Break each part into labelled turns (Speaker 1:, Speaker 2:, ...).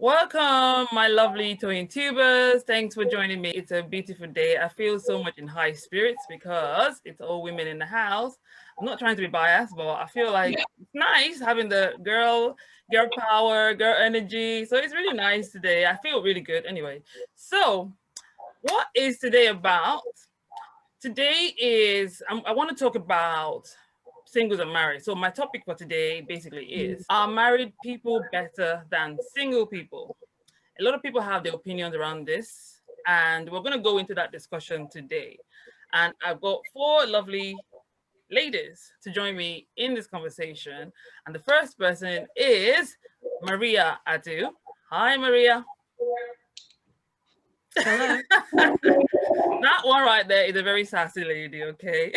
Speaker 1: Welcome, my lovely ToyinTubers. Thanks for joining me. It's a beautiful day. I feel so much in high spirits because it's all women in the house. I'm not trying to be biased, but I feel like it's nice having the girl power, girl energy. So it's really nice today. I feel really good anyway. So what is today about? Today is, I want to talk about singles and married. So my topic for today basically is, are married people better than single people? A lot of people have their opinions around this, and we're going to go into that discussion today. And I've got four lovely ladies to join me in this conversation. And the first person is Maria Adu. Hi, Maria.
Speaker 2: Hello.
Speaker 1: That one right there is a very sassy lady, okay?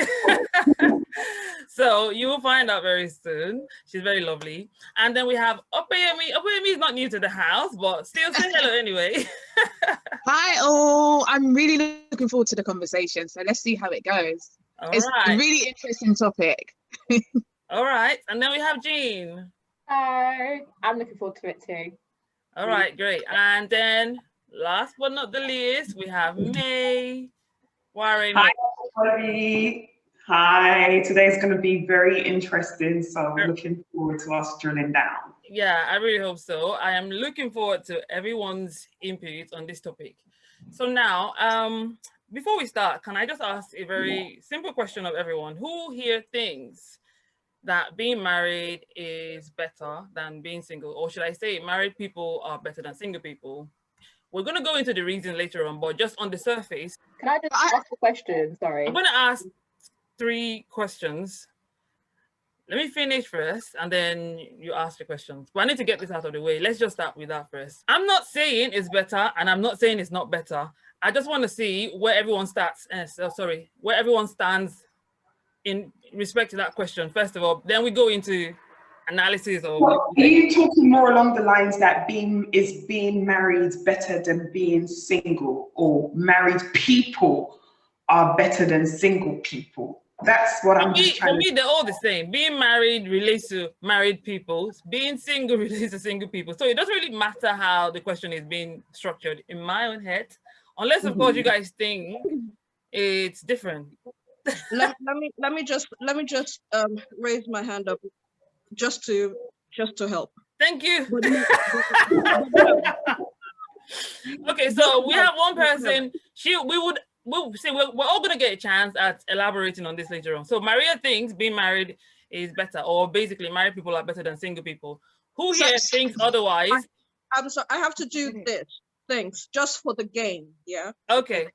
Speaker 1: So you will find out very soon. She's very lovely. And then we have Opeyemi. Opeyemi is not new to the house, but still say hello anyway.
Speaker 2: Hi all. I'm really looking forward to the conversation. So let's see how it goes. It's a really interesting topic.
Speaker 1: All right. And then we have Jean.
Speaker 3: Hi. I'm looking forward to it too.
Speaker 1: All right, great. And then last but not the least, we have May. Warren.
Speaker 4: Hi, everybody. Hi. Today's going to be very interesting. So I'm looking forward to us drilling down.
Speaker 1: Yeah, I really hope so. I am looking forward to everyone's input on this topic. So now, before we start, can I just ask a very simple question of everyone? Who here thinks that being married is better than being single? Or should I say married people are better than single people? We're going to go into the reason later on, but just on the surface.
Speaker 3: Can I just ask a question? Sorry.
Speaker 1: I'm going to ask 3 questions. Let me finish first, and then you ask the questions. But I need to get this out of the way. Let's just start with that first. I'm not saying it's better, and I'm not saying it's not better. I just want to see where everyone starts. Where everyone stands in respect to that question, first of all. Then we go into analysis of.
Speaker 4: Well, are you talking more along the lines that being married better than being single, or married people are better than single people? That's what I'm just trying to.
Speaker 1: For me, they're all the same. Being married relates to married people. Being single relates to single people. So it doesn't really matter how the question is being structured in my own head, unless of course you guys think it's different.
Speaker 5: let me just raise my hand up just to help.
Speaker 1: Thank you. Okay, so we have one person. We'll say we're all going to get a chance at elaborating on this later on. So Maria thinks being married is better, or basically married people are better than single people. Who here thinks otherwise?
Speaker 5: I'm sorry, I have to do this. Thanks, just for the game, yeah?
Speaker 1: Okay.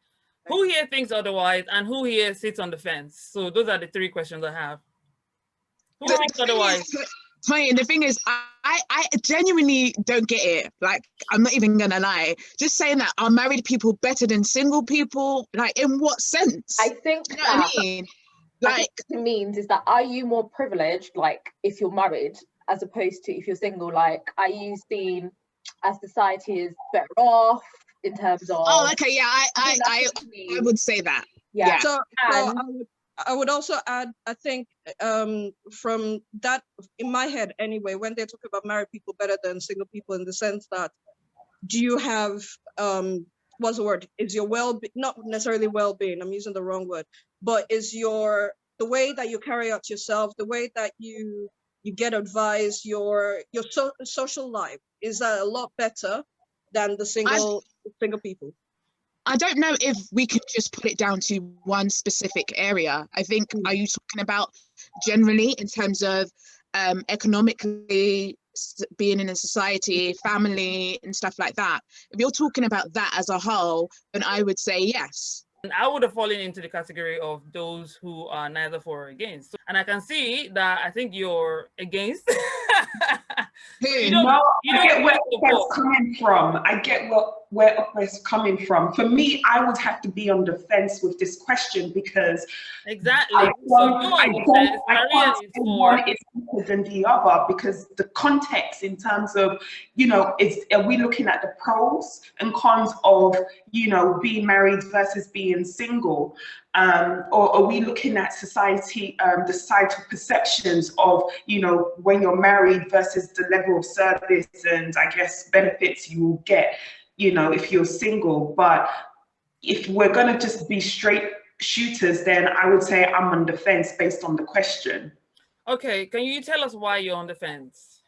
Speaker 1: Who here thinks otherwise, and who here sits on the fence? So those are the 3 questions I have. Who thinks otherwise?
Speaker 2: Toyin, the thing is, I genuinely don't get it. Like, I'm not even gonna lie. Just saying that, are married people better than single people? Like, in what sense?
Speaker 3: I think
Speaker 2: you know what I mean? Like,
Speaker 3: what it means is that, are you more privileged, like, if you're married, as opposed to if you're single? Like, are you seen as society is better off in terms of?
Speaker 2: Oh, okay, yeah, I would say that.
Speaker 3: Yeah.
Speaker 5: So I would also add, I think, from that, in my head anyway, when they talk about married people better than single people, in the sense that, do you have, what's the word? Is your not necessarily well-being, I'm using the wrong word, but is the way that you carry out yourself, the way that you get advice, your social life, is that a lot better than the single people?
Speaker 2: I don't know if we can just put it down to one specific area. I think, are you talking about generally in terms of economically being in a society, family and stuff like that? If you're talking about that as a whole, then I would say yes.
Speaker 1: And I would have fallen into the category of those who are neither for or against. And I can see that I think you're against.
Speaker 4: I get where that's coming from. I get what where Upper's coming from. For me, I would have to be on the fence with this question because
Speaker 1: exactly.
Speaker 4: I
Speaker 1: Maria
Speaker 4: can't
Speaker 1: is
Speaker 4: say
Speaker 1: for.
Speaker 4: one is better than the other because the context in terms of, you know, are we looking at the pros and cons of, you know, being married versus being single? Or are we looking at society, the societal perceptions of, you know, when you're married versus the level of service and I guess benefits you will get, you know, if you're single? But if we're gonna just be straight shooters, then I would say I'm on the fence based on the question.
Speaker 1: Okay, can you tell us why you're on the fence?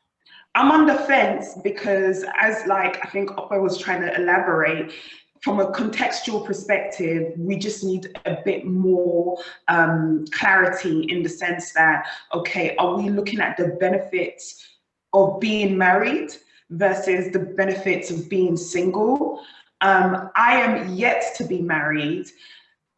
Speaker 4: I'm on the fence because, as like I think Oppa was trying to elaborate, from a contextual perspective, we just need a bit more clarity in the sense that, okay, are we looking at the benefits of being married versus the benefits of being single? I am yet to be married,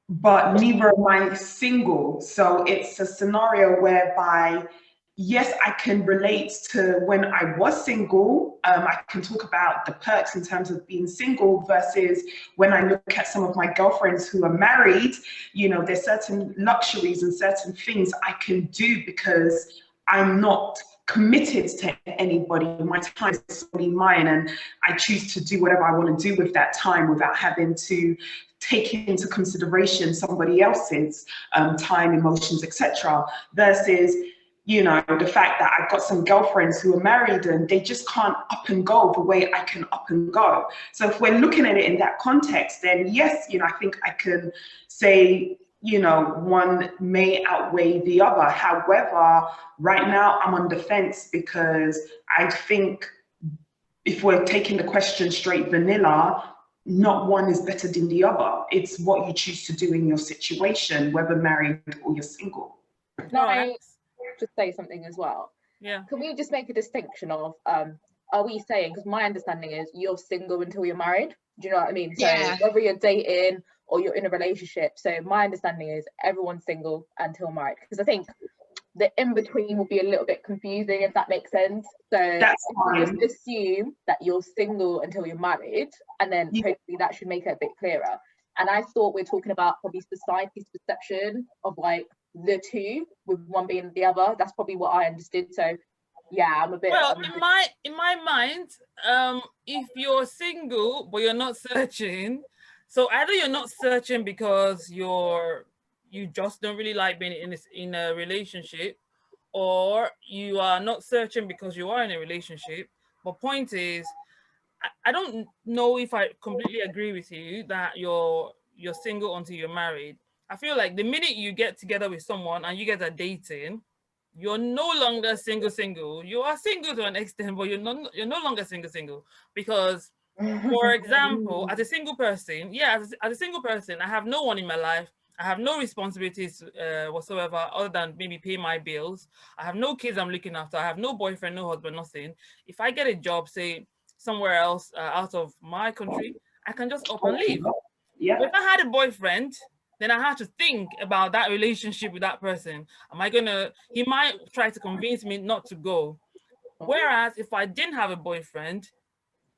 Speaker 4: but neither am I single. So it's a scenario whereby, yes, I can relate to when I was single. I can talk about the perks in terms of being single versus when I look at some of my girlfriends who are married, you know, there's certain luxuries and certain things I can do because I'm not committed to anybody. My time is solely mine and I choose to do whatever I want to do with that time without having to take into consideration somebody else's time, emotions, etc. versus, you know, the fact that I've got some girlfriends who are married and they just can't up and go the way I can up and go. So if we're looking at it in that context, then yes, you know, I think I can say, you know, one may outweigh the other. However, right now I'm on the fence because I think if we're taking the question straight vanilla, not one is better than the other. It's what you choose to do in your situation, whether married or you're single.
Speaker 3: Can I just say something as well?
Speaker 1: Yeah.
Speaker 3: Can we just make a distinction of, are we saying, because my understanding is you're single until you're married. Do you know what I mean? So
Speaker 2: Yeah.
Speaker 3: whether you're dating or you're in a relationship. So my understanding is everyone's single until married. Because I think the in-between will be a little bit confusing, if that makes sense. So
Speaker 4: That's fine.
Speaker 3: just assume that you're single until you're married, and then hopefully that should make it a bit clearer. And I thought we're talking about probably society's perception of like the two, with one being the other. That's probably what I understood. So yeah, I'm a bit.
Speaker 1: Well, in my mind, if you're single but you're not searching, so either you're not searching because you just don't really like being in a relationship, or you are not searching because you are in a relationship. But point is, I don't know if I completely agree with you that you're single until you're married. I feel like the minute you get together with someone and you guys are dating, you're no longer single. You are single to an extent, but you're no longer single because, for example, as a single person, as a single person, I have no one in my life. I have no responsibilities whatsoever other than maybe pay my bills. I have no kids I'm looking after. I have no boyfriend, no husband, nothing. If I get a job, say somewhere else out of my country, I can just up and leave.
Speaker 4: Yeah.
Speaker 1: But if I had a boyfriend, then I have to think about that relationship with that person. He might try to convince me not to go. Whereas if I didn't have a boyfriend,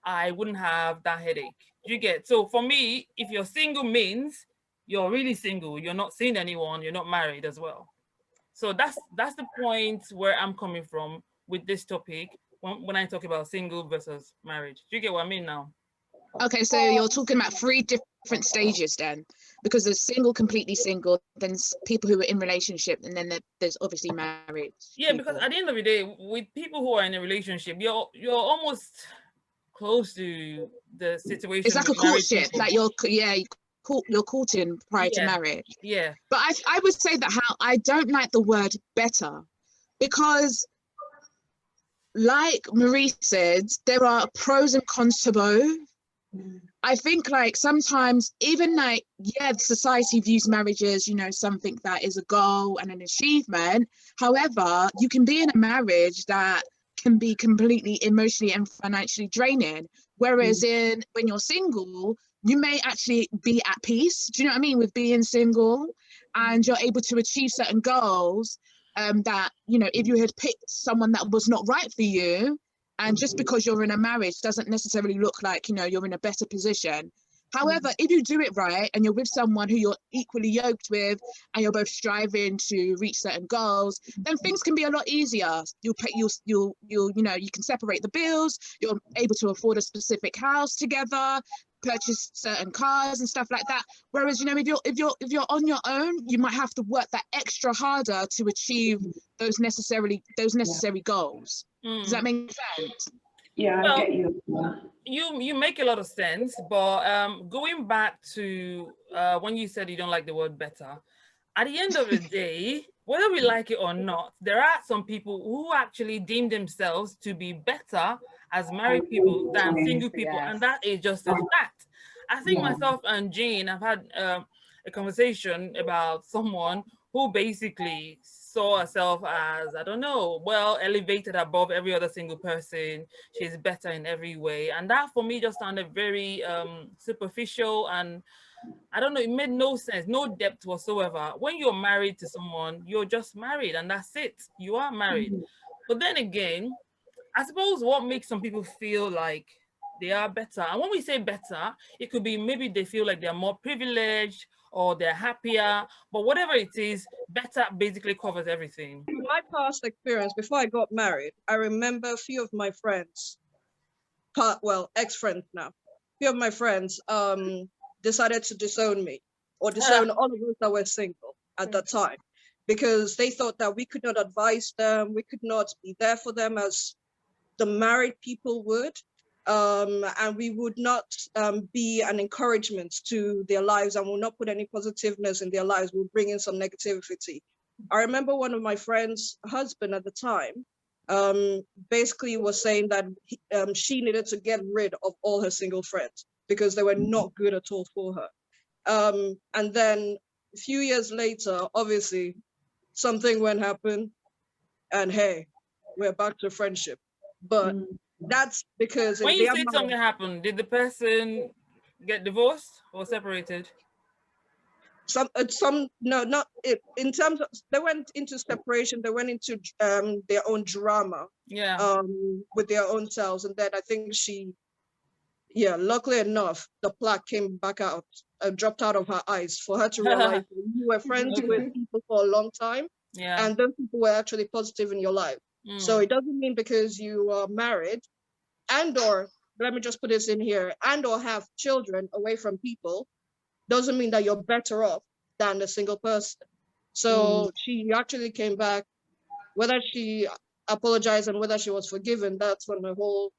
Speaker 1: I wouldn't have that headache. You get? So for me, if you're single means you're really single, you're not seeing anyone, you're not married as well. So that's the point where I'm coming from with this topic when I talk about single versus marriage. Do you get what I mean now?
Speaker 2: Okay, so you're talking about three different stages then, because there's single, completely single, then people who are in relationship, and then there's obviously married.
Speaker 1: Yeah, because at the end of the day, with people who are in a relationship, you're almost close to the situation.
Speaker 2: It's like a courtship, like you're courting prior to marriage.
Speaker 1: Yeah.
Speaker 2: But I would say that I don't like the word better, because like Marie said, there are pros and cons to both. I think like sometimes even like, society views marriage as, you know, something that is a goal and an achievement. However, you can be in a marriage that can be completely emotionally and financially draining. Whereas when you're single, you may actually be at peace. Do you know what I mean? With being single, and you're able to achieve certain goals that, you know, if you had picked someone that was not right for you, And just because you're in a marriage doesn't necessarily look like, you know, you're in a better position. However, if you do it right and you're with someone who you're equally yoked with and you're both striving to reach certain goals, then things can be a lot easier. You know, you can separate the bills, you're able to afford a specific house together, purchase certain cars and stuff like that. Whereas, you know, if you're on your own, you might have to work that extra harder to achieve those necessary goals. Does that make sense?
Speaker 4: Yeah, I get you.
Speaker 1: You make a lot of sense, but going back to when you said you don't like the word better, at the end of the day, whether we like it or not, there are some people who actually deem themselves to be better as married people than single people, and that is just a fact. I think myself and Jane have had a conversation about someone who basically saw herself as, I don't know, well, elevated above every other single person. She's better in every way. And that for me just sounded very superficial, and I don't know, it made no sense, no depth whatsoever. When you're married to someone, you're just married and that's it. You are married. But then again, I suppose what makes some people feel like they are better, and when we say better, it could be maybe they feel like they're more privileged or they're happier, but whatever it is, better basically covers everything.
Speaker 5: In my past experience, before I got married, I remember a few of my friends, ex-friends now, a few of my friends decided to disown me or disown all of us that were single at that time, because they thought that we could not advise them, we could not be there for them as the married people would, and we would not be an encouragement to their lives and will not put any positiveness in their lives, we'll bring in some negativity. I remember one of my friends' husband at the time basically was saying that she needed to get rid of all her single friends because they were not good at all for her. And then a few years later, obviously, something went happen, and hey, we're back to friendship. But that's because
Speaker 1: when you say something happened, did the person get divorced or separated?
Speaker 5: No, not in terms of, they went into separation, they went into their own drama, with their own selves, and then I think luckily enough, the plaque came back out, dropped out of her eyes for her to realize you were friends with people for a long time, and those people were actually positive in your life. So it doesn't mean because you are married or, let me just put this in here, or have children away from people, doesn't mean that you're better off than a single person. So she actually came back, whether she apologized and whether she was forgiven, that's on a whole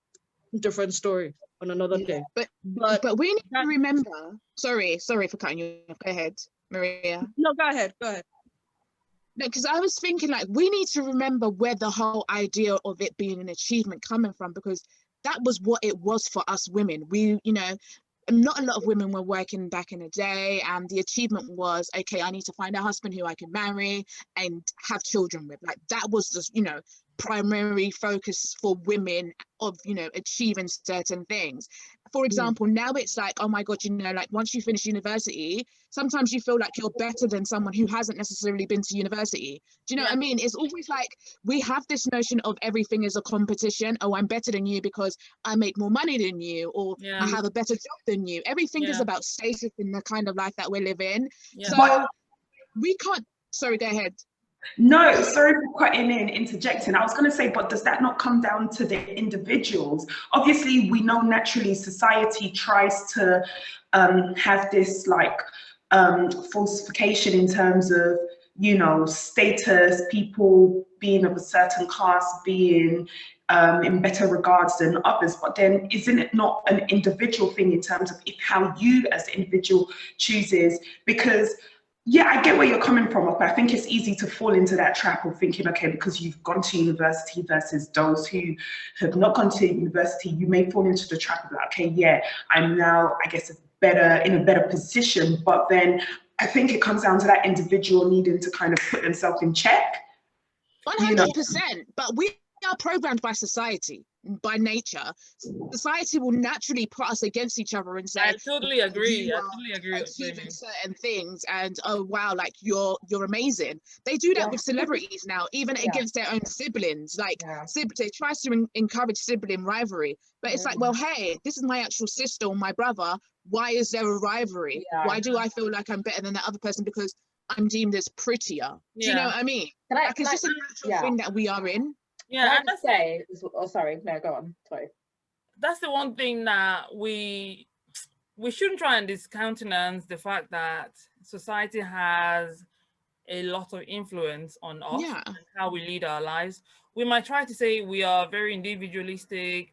Speaker 5: different story on another day.
Speaker 2: But we need to remember, sorry for cutting you off, go ahead, Maria.
Speaker 5: No, go ahead.
Speaker 2: No, because I was thinking, like, we need to remember where the whole idea of it being an achievement coming from, because that was what it was for us women. We, you know, not a lot of women were working back in the day, and the achievement was, okay, I need to find a husband who I can marry and have children with. Like, that was just, you know, primary focus for women of, you know, achieving certain things. For example, now it's like, oh my God, you know, like once you finish university, sometimes you feel like you're better than someone who hasn't necessarily been to university. Do you know what I mean? It's always like we have this notion of everything is a competition. Oh, I'm better than you because I make more money than you, or I have a better job than you. Everything is about status in the kind of life that we live in. So we can't, sorry, go ahead.
Speaker 4: No, sorry for cutting in, interjecting. I was going to say, but does that not come down to the individuals? Obviously, we know naturally society tries to have this like falsification in terms of, you know, status, people being of a certain class being in better regards than others. But then isn't it not an individual thing in terms of how you as the individual chooses? Because yeah, I get where you're coming from, but I think it's easy to fall into that trap of thinking, okay, because you've gone to university versus those who have not gone to university, you may fall into the trap of like, okay, yeah, I'm now, I guess, in a better position. But then I think it comes down to that individual needing to kind of put themselves in check.
Speaker 2: 100%, but we are programmed by society. by nature, society will naturally put us against each other and say,
Speaker 1: I totally agree.
Speaker 2: you
Speaker 1: I
Speaker 2: are
Speaker 1: totally agree with
Speaker 2: achieving
Speaker 1: you.
Speaker 2: certain things, and oh wow, like you're amazing. They do that with celebrities now, even against their own siblings. Like they try to encourage sibling rivalry, but it's like, well, hey, this is my actual sister or my brother. Why is there a rivalry? Why do I feel like I'm better than that other person because I'm deemed as prettier? Do you know what I mean? Like it's just a natural thing that we are in.
Speaker 3: Yeah, and say, oh, sorry, no, go on. Sorry.
Speaker 1: That's the one thing that we shouldn't try and discountenance the fact that society has a lot of influence on us and how we lead our lives. We might try to say we are very individualistic.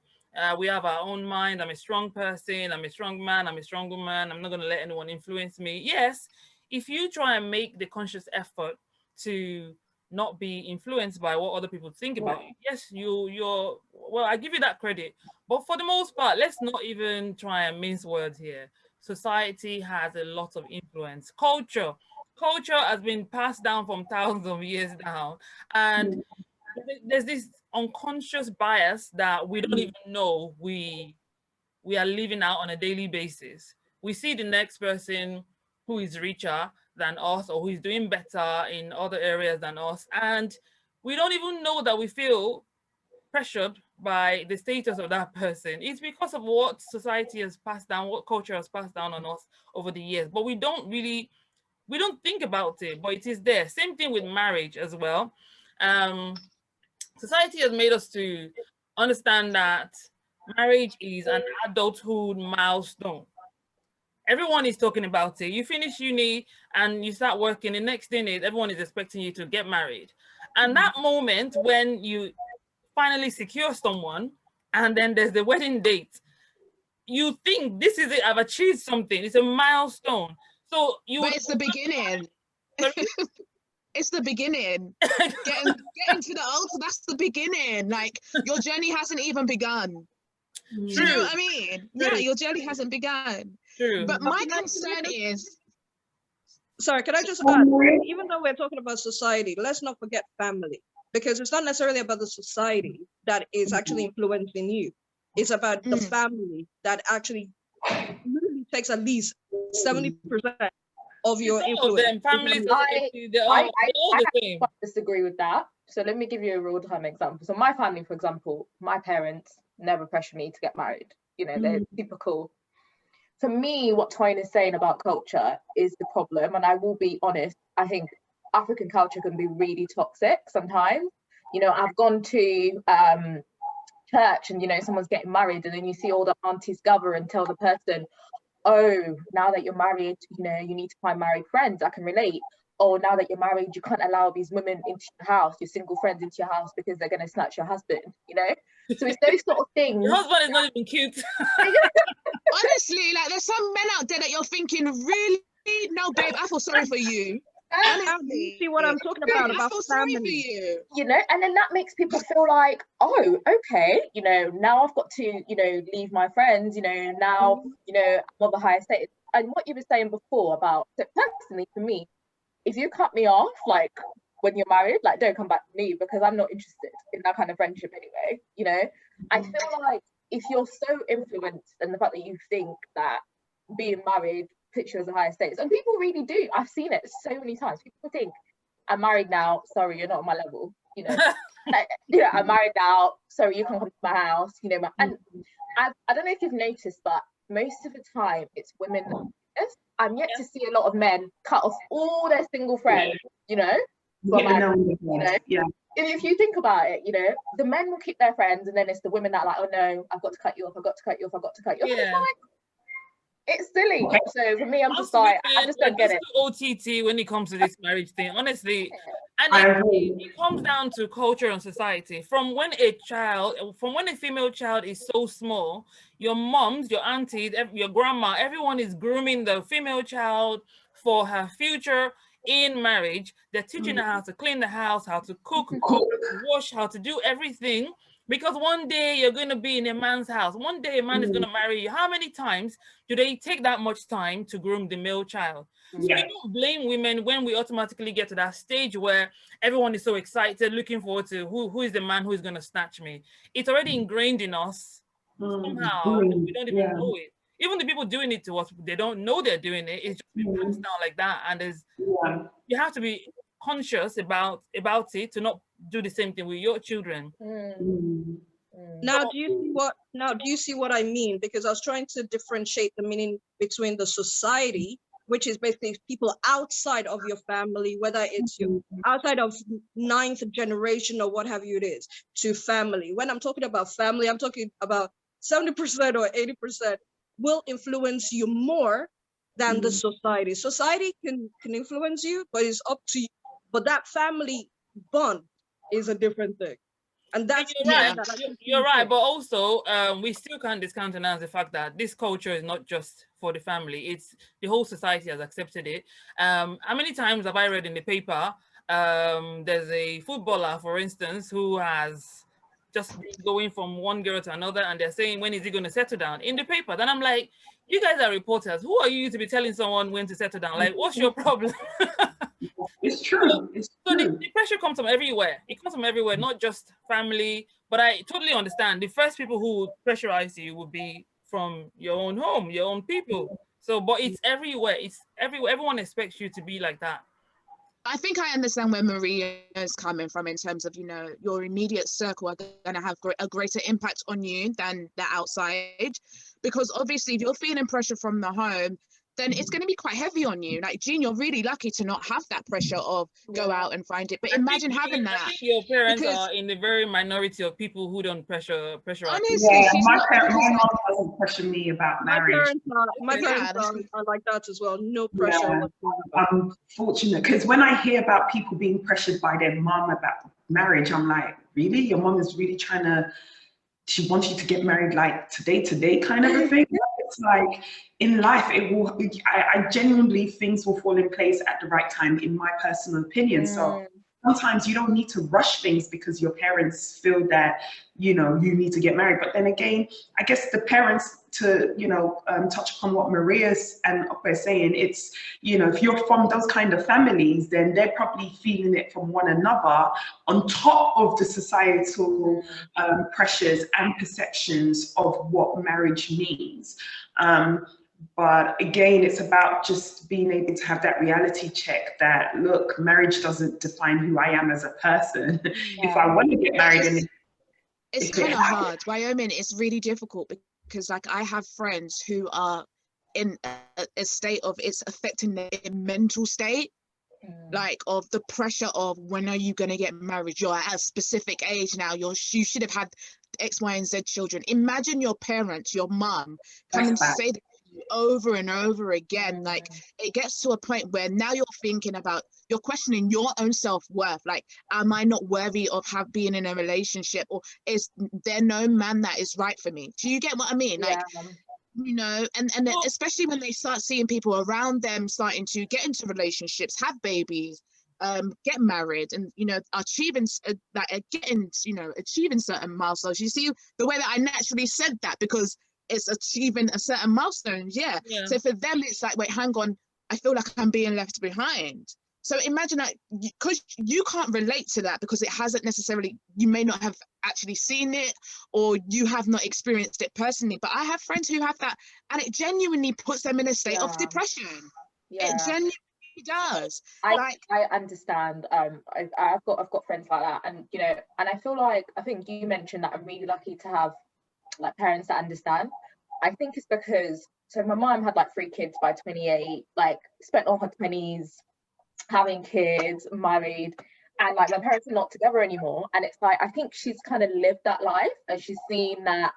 Speaker 1: We have our own mind. I'm a strong person. I'm a strong man. I'm a strong woman. I'm not going to let anyone influence me. Yes, if you try and make the conscious effort to not be influenced by what other people think about you, yes, you're well, I give you that credit. But for the most part, let's not even try and mince words here. Society has a lot of influence. Culture has been passed down from thousands of years now, and there's this unconscious bias that we don't even know we are living out on a daily basis. We see the next person who is richer than us or who is doing better in other areas than us, and we don't even know that we feel pressured by the status of that person. It's because of what society has passed down, what culture has passed down on us over the years, but we don't think about it, but it is there. Same thing with marriage as well. Society has made us to understand that marriage is an adulthood milestone. Everyone is talking about it. You finish uni and you start working, the next thing is everyone is expecting you to get married. And that moment when you finally secure someone and then there's the wedding date, you think this is it, I've achieved something. It's a milestone. So
Speaker 2: but it's the beginning. It's the beginning. Getting to the altar, that's the beginning. Like your journey hasn't even begun. Do you know what I mean? True. Yeah, your journey hasn't begun.
Speaker 1: True.
Speaker 2: But my concern is,
Speaker 5: sorry, can I just add, even though we're talking about society, let's not forget family, because it's not necessarily about the society that is actually influencing you. It's about the family that actually literally takes at least 70% of your influence.
Speaker 1: Families,
Speaker 3: I disagree with that. So let me give you a real-time example. So my family, for example, my parents never pressured me to get married. You know, they're super cool. For me, what Toyin is saying about culture is the problem. And I will be honest, I think African culture can be really toxic sometimes. You know, I've gone to church and, you know, someone's getting married and then you see all the aunties gather and tell the person, oh, now that you're married, you know, you need to find married friends. I can relate. Oh, now that you're married, you can't allow these women into your house, your single friends into your house because they're going to snatch your husband, you know? So it's those sort of things.
Speaker 1: Your husband is not even cute.
Speaker 2: Honestly, like there's some men out there that you're thinking, really? No, babe, I feel sorry for you.
Speaker 5: Honestly, see what I'm talking about
Speaker 2: family.
Speaker 3: You know, and then that makes people feel like, oh, okay, you know, now I've got to, you know, leave my friends, you know, now, you know, I'm of a higher status. And what you were saying before about, so personally for me, if you cut me off, like when you're married, like don't come back to me because I'm not interested in that kind of friendship anyway, you know? I feel like if you're so influenced and the fact that you think that being married puts you as a higher status, and people really do, I've seen it so many times, people think, I'm married now, sorry, you're not on my level, you know? Like, you know, I'm married now, sorry, you can't come to my house, you know? And I don't know if you've noticed, but most of the time it's women. I'm yet to see a lot of men cut off all their single friends, you know?
Speaker 4: Yeah.
Speaker 3: And if you think about it, you know, the men will keep their friends and then it's the women that are like, oh no, I've got to cut you off, I've got to cut you off, I've got to cut you off.
Speaker 1: Yeah.
Speaker 3: It's silly. So for me, I'm just like, I just don't get it.
Speaker 1: OTT when it comes to this marriage thing, honestly. And it comes down to culture and society. From when a female child is so small, your moms, your aunties, your grandma, everyone is grooming the female child for her future in marriage. They're teaching her how to clean the house, how to cook, wash, how to do everything Because one day you're going to be in a man's house. One day a man is going to marry you. How many times do they take that much time to groom the male child? So you don't blame women when we automatically get to that stage where everyone is so excited, looking forward to who is the man who is going to snatch me. It's already ingrained in us somehow. We don't even know it. Even the people doing it to us, they don't know they're doing it. It's just been passed down like that. And there's you have to be conscious about it to not do the same thing with your children.
Speaker 5: Now do you see what I mean? Because I was trying to differentiate the meaning between the society, which is basically people outside of your family, whether it's your outside of 9th generation or what have you it is, to family. When I'm talking about family, I'm talking about 70% or 80% will influence you more than the society. Society can influence you, but it's up to you. But that family bond is a different thing. And that's
Speaker 1: you're right, but also we still can't discountenance the fact that this culture is not just for the family, it's the whole society has accepted it. How many times have I read in the paper there's a footballer, for instance, who has just been going from one girl to another, and they're saying, when is he going to settle down, in the paper? Then I'm like, you guys are reporters, who are you to be telling someone when to settle down? Like, what's your problem?
Speaker 4: It's true.
Speaker 1: So the pressure comes from everywhere. It comes from everywhere, not just family. But I totally understand. The first people who pressurize you will be from your own home, your own people. So, but it's everywhere. It's everywhere. Everyone expects you to be like that.
Speaker 2: I think I understand where Maria is coming from in terms of, your immediate circle are going to have a greater impact on you than the outside. Because obviously, if you're feeling pressure from the home, then it's going to be quite heavy on you. Like, Jean, you're really lucky to not have that pressure of go out and find it. But imagine having that.
Speaker 1: I think your parents are in the very minority of people who don't pressure.
Speaker 2: Honestly,
Speaker 4: my mom doesn't pressure me about marriage.
Speaker 5: My parents are like that as well. No pressure.
Speaker 4: I'm fortunate because when I hear about people being pressured by their mom about marriage, I'm like, really? Your mom is really she wants you to get married like today kind of a thing? It's like, in life, I genuinely, things will fall in place at the right time, in my personal opinion. So sometimes you don't need to rush things because your parents feel that, you need to get married. But then again, I guess the parents, to, touch upon what Maria's and Opa is saying, it's, if you're from those kind of families, then they're probably feeling it from one another on top of the societal pressures and perceptions of what marriage means. But again, it's about just being able to have that reality check that, look, marriage doesn't define who I am as a person. If I want to get married,
Speaker 2: it's kind of hard. Wyoming is really difficult because, like, I have friends who are in a state of it's affecting their mental state, like, of the pressure of when are you going to get married? You're at a specific age now. You should have had X, Y, and Z children. Imagine your parents, your mum, coming to say that over and over again. Like, it gets to a point where now you're questioning your own self-worth. Like, am I not worthy of being in a relationship, or is there no man that is right for me? Do you get what I mean? Like, and especially when they start seeing people around them starting to get into relationships, have babies, get married, and achieving achieving certain milestones. You see the way that I naturally said that because it's achieving a certain milestone. Yeah. So for them, it's like, wait, hang on, I feel like I'm being left behind. So imagine that, because you can't relate to that because it hasn't necessarily, you may not have actually seen it or you have not experienced it personally. But I have friends who have that, and it genuinely puts them in a state of depression. It genuinely does.
Speaker 3: I understand. I've got friends like that, and and I feel like, I think you mentioned that I'm really lucky to have like parents that understand. I think it's because, so my mom had like 3 kids by 28, like spent all her 20s having kids, married, and like my parents are not together anymore. And it's like, I think she's kind of lived that life, and she's seen that,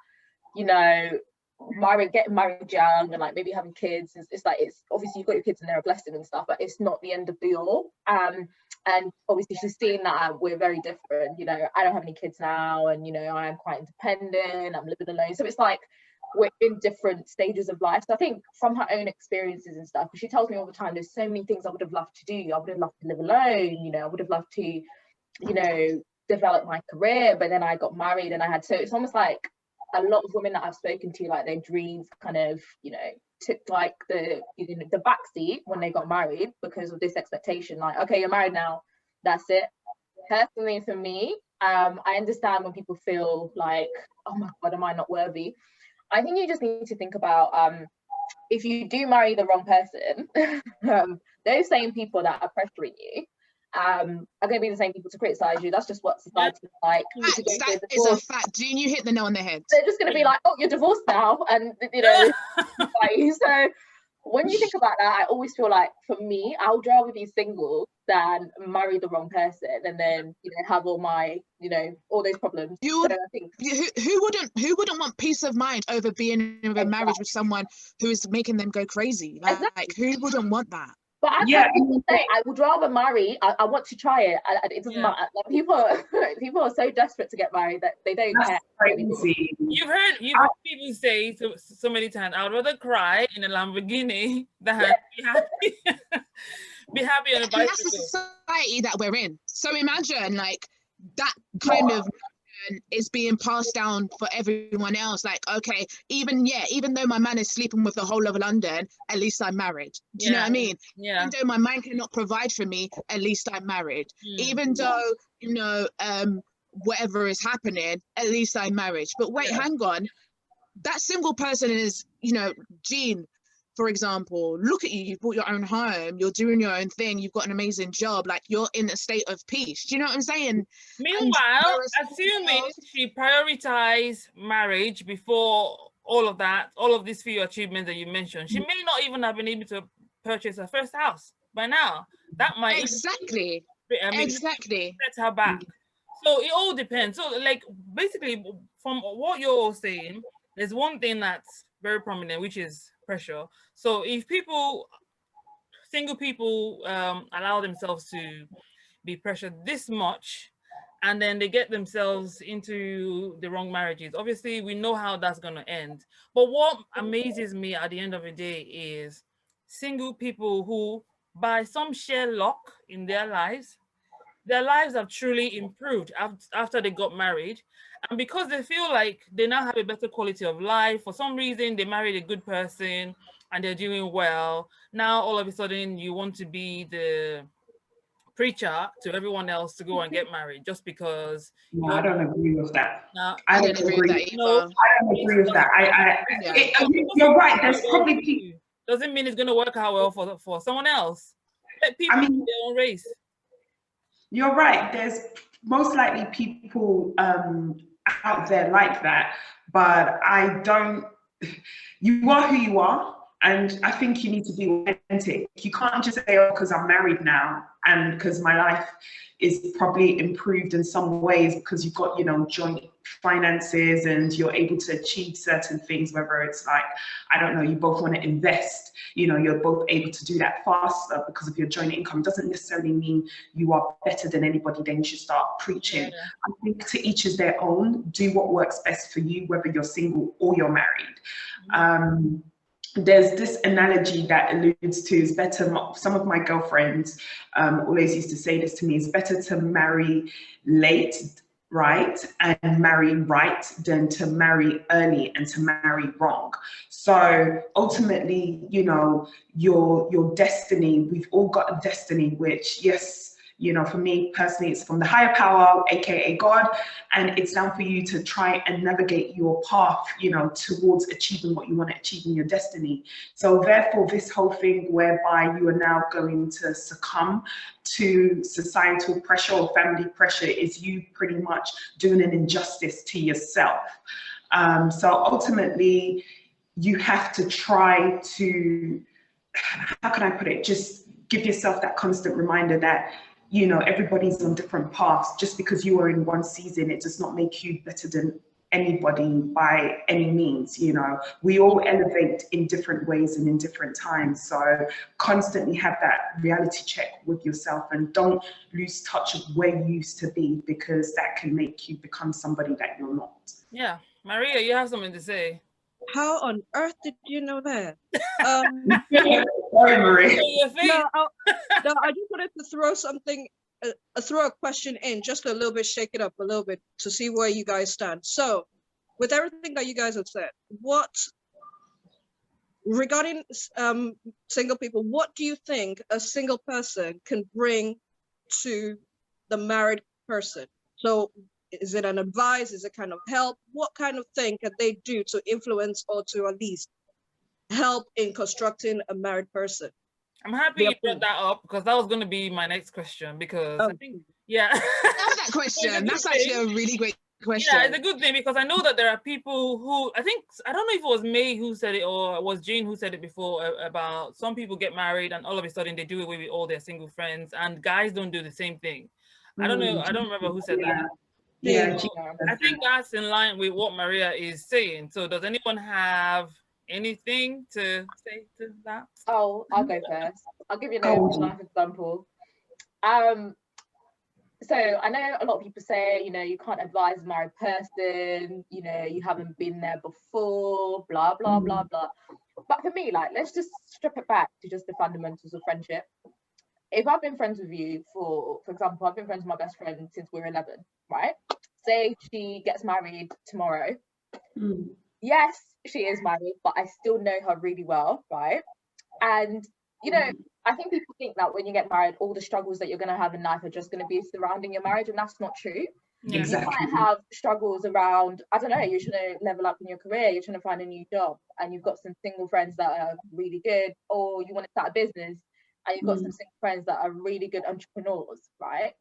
Speaker 3: getting married young and like maybe having kids it's like, it's obviously you've got your kids and they're a blessing and stuff, but it's not the end of the all. And obviously she's seen that we're very different. I don't have any kids now, and I am quite independent, I'm living alone. So it's like we're in different stages of life. So I think from her own experiences and stuff, because she tells me all the time, there's so many things I would have loved to do. I would have loved to live alone, I would have loved to, develop my career, but then I got married and I had, so it's almost like a lot of women that I've spoken to, like their dreams kind of, you know, took like the backseat when they got married because of this expectation, like, okay, you're married now, that's it. Personally, for me, I understand when people feel like, oh my God, am I not worthy? I think you just need to think about, if you do marry the wrong person, those same people that are pressuring you are going to be the same people to criticize you. That's just what society is like.
Speaker 2: That is a fact. Jean, you hit the nail on the head.
Speaker 3: They're just going to be like, oh, you're divorced now, and you know. So when you think about that, I always feel like, for me, I would rather be single than marry the wrong person and then, you know, have all my, you know, all those problems.
Speaker 2: You would,
Speaker 3: so I think,
Speaker 2: who wouldn't want peace of mind over being in a marriage with someone who is making them go crazy? Like who wouldn't want that?
Speaker 3: But I say I would rather marry. I want to try it. It doesn't matter. Like, people are so desperate to get married that they don't care.
Speaker 4: Crazy.
Speaker 1: You've heard people say so many times, "I'd rather cry in a Lamborghini than be happy." Be happy on a bicycle.
Speaker 2: That's the society that we're in. So imagine like that kind of is being passed down for everyone else. Like, okay, even though my man is sleeping with the whole of London, at least I'm married. Do you know what I mean?
Speaker 1: Yeah.
Speaker 2: Even though my man cannot provide for me, at least I'm married. Even though, you know, whatever is happening, at least I'm married. But wait, hang on. That single person is, you know, Jean, for example, look at you, you've bought your own home, you're doing your own thing, you've got an amazing job, like you're in a state of peace. Do you know what I'm saying?
Speaker 1: Meanwhile, assuming she prioritized marriage before all of these few achievements that you mentioned, she may not even have been able to purchase her first house by now. That might
Speaker 2: exactly
Speaker 1: set her back. So it all depends. So like basically from what you're all saying, there's one thing that's very prominent, which is pressure. So if single people allow themselves to be pressured this much, and then they get themselves into the wrong marriages, obviously we know how that's going to end. But what amazes me at the end of the day is single people who, by some sheer luck in their lives have truly improved after they got married. And because they feel like they now have a better quality of life, for some reason they married a good person and they're doing well. Now all of a sudden you want to be the preacher to everyone else to go and get married just because.
Speaker 4: No, I don't agree with that.
Speaker 2: No, I don't agree with that either.
Speaker 4: No, I don't agree with that. You're right. There's probably people.
Speaker 1: Doesn't mean it's going to work out well for someone else. Let people in their own race.
Speaker 4: You're right. There's most likely people out there like that, but I don't. You are who you are, and I think you need to be authentic. You can't just say, "Oh, because I'm married now, and because my life is probably improved in some ways because you've got, you know, joint finances and you're able to achieve certain things." Whether it's like, I don't know, you both want to invest, you know, you're both able to do that faster because of your joint income, doesn't necessarily mean you are better than anybody. Then you should start preaching.
Speaker 1: Yeah.
Speaker 4: I think to each is their own. Do what works best for you, whether you're single or you're married. There's this analogy that alludes to, is better, some of my girlfriends always used to say this to me, it's better to marry late, right, and marry right than to marry early and to marry wrong. So ultimately, you know, your destiny, we've all got a destiny, which, yes, you know, for me personally, it's from the higher power, aka God, and it's down for you to try and navigate your path, you know, towards achieving what you want to achieve in your destiny. So therefore, this whole thing whereby you are now going to succumb to societal pressure or family pressure is you pretty much doing an injustice to yourself. So ultimately, you have to try to, how can I put it, just give yourself that constant reminder that, you know, everybody's on different paths. Just because you are in one season, it does not make you better than anybody by any means. You know, we all elevate in different ways and in different times. So constantly have that reality check with yourself and don't lose touch of where you used to be, because that can make you become somebody that you're not.
Speaker 1: Yeah, Maria, you have something to say.
Speaker 5: How on earth did you know that?
Speaker 4: Sorry, Maria.
Speaker 5: No, I just wanted to throw something throw a question in just a little bit, shake it up a little bit to see where you guys stand. So with everything that you guys have said, what regarding single people, what do you think a single person can bring to the married person? So is it an advice? Is it kind of help? What kind of thing can they do to influence or to at least help in constructing a married person?
Speaker 1: I'm happy you brought that up because that was going to be my next question because I think, yeah.
Speaker 2: Love that question. That's actually a really great question.
Speaker 1: Yeah, it's a good thing because I know that there are people who, I don't know if it was May who said it or it was Jane who said it before about some people get married and all of a sudden they do away with all their single friends and guys don't do the same thing. I don't know. I don't remember who said that.
Speaker 4: Yeah.
Speaker 1: So I think that's in line with what Maria is saying. So does anyone have anything to say to that?
Speaker 3: Oh, I'll go first. I'll give you a life example. So I know a lot of people say, you know, you can't advise a married person, you know, you haven't been there before, blah, blah, blah, blah. But for me, like, let's just strip it back to just the fundamentals of friendship. If I've been friends with you for example, I've been friends with my best friend since we were 11, right? Say she gets married tomorrow. Yes, she is married, but I still know her really well, right? And, you know, I think people think that when you get married, all the struggles that you're going to have in life are just going to be surrounding your marriage, and that's not true.
Speaker 4: Exactly.
Speaker 3: You might have struggles around, I don't know, you're trying to level up in your career, you're trying to find a new job, and you've got some single friends that are really good, or you want to start a business, and you've got some single friends that are really good entrepreneurs, right?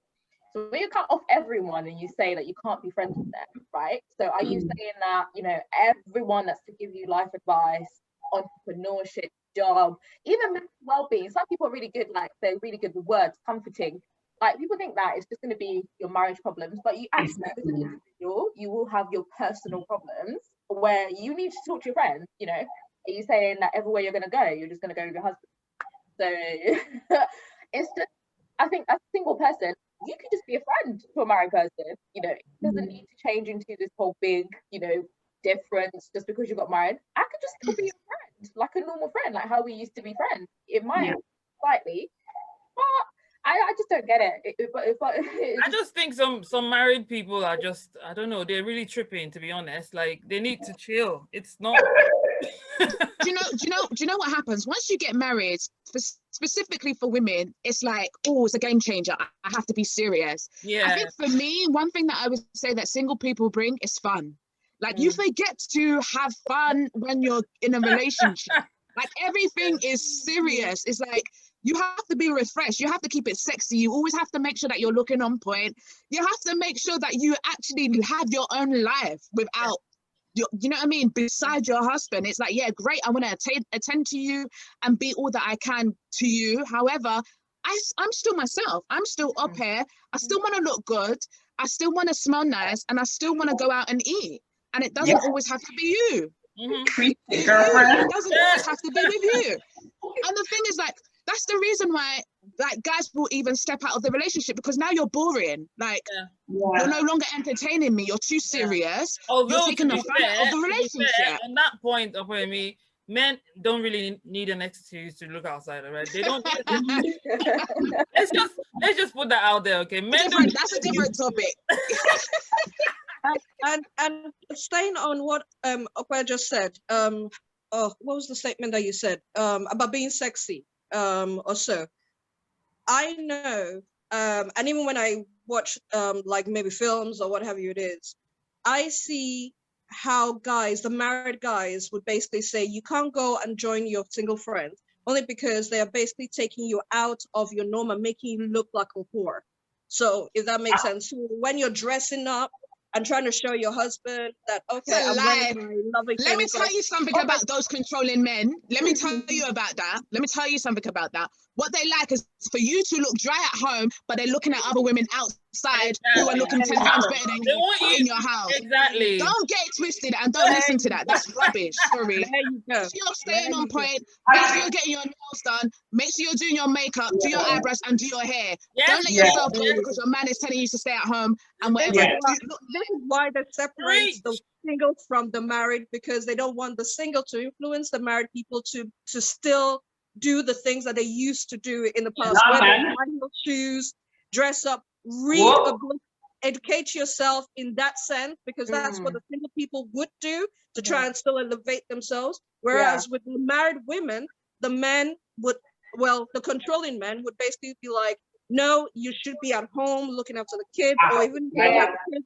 Speaker 3: So when you cut off everyone and you say that you can't be friends with them, right? So are you saying that, you know, everyone that's to give you life advice, entrepreneurship, job, even mental well-being, some people are really good, like they're really good with words, comforting. Like people think that it's just going to be your marriage problems, but you actually, as an individual, you will have your personal problems where you need to talk to your friends. You know, are you saying that everywhere you're going to go, you're just going to go with your husband? So it's just, I think as a single person, you could just be a friend to a married person. You know, it doesn't need to change into this whole big, you know, difference just because you got married. I could just still be a friend, like a normal friend, like how we used to be friends. It might slightly, but I just don't get it.
Speaker 1: I just think some married people are just, I don't know, they're really tripping, to be honest. Like they need to chill. It's not.
Speaker 2: Do you know what happens once you get married? Specifically for women, it's like, oh, it's a game changer. I have to be serious.
Speaker 1: Yeah.
Speaker 2: I think for me, one thing that I would say that single people bring is fun. Like you forget to have fun when you're in a relationship. Like everything is serious. It's like you have to be refreshed. You have to keep it sexy. You always have to make sure that you're looking on point. You have to make sure that you actually have your own life without, you know what I mean? Beside your husband. It's like, yeah, great. I want to attend to you and be all that I can to you. However, I'm still myself. I'm still up here. I still want to look good. I still want to smell nice, and I still want to go out and eat. And it doesn't always have to be you. It doesn't always have to be with you. And the thing is, like, that's the reason why, like, guys will even step out of the relationship, because now you're boring. Like, you're no longer entertaining me. You're too serious.
Speaker 1: Although,
Speaker 2: you're taking the fun out of the relationship.
Speaker 1: On that point, me, men don't really need an excuse to look outside, right? They don't. let's just put that out there, okay? Men don't.
Speaker 2: That's a different topic.
Speaker 5: And staying on what Okwe just said, what was the statement that you said about being sexy or so? I know, and even when I watch like maybe films or what have you it is, I see how guys, the married guys, would basically say you can't go and join your single friends only because they are basically taking you out of your norm and making you look like a whore. So if that makes sense, so when you're dressing up and trying to show your husband that, okay, I'm wearing my lovely things.
Speaker 2: Let me tell you something about those controlling men. Let me tell you about that. Let me tell you something about that. What they like is for you to look dry at home, but they're looking at other women outside who are looking 10 times better than you in your house.
Speaker 1: Exactly.
Speaker 2: Don't get it twisted and don't listen to that. That's rubbish. Sorry. Make sure you're staying on point. Make sure you're getting your nails done. Make sure you're doing your makeup, do your eyebrows, and do your hair. Don't let yourself go because your man is telling you to stay at home and whatever.
Speaker 5: This is why they separate the singles from the married, because they don't want the single to influence the married people to still do the things that they used to do in the past, whether high heel shoes, dress up, read a book, educate yourself in that sense, because that's what the single people would do to try and still elevate themselves. Whereas with the married women, the men would, well, the controlling men would basically be like, no, you should be at home looking after the kids, or even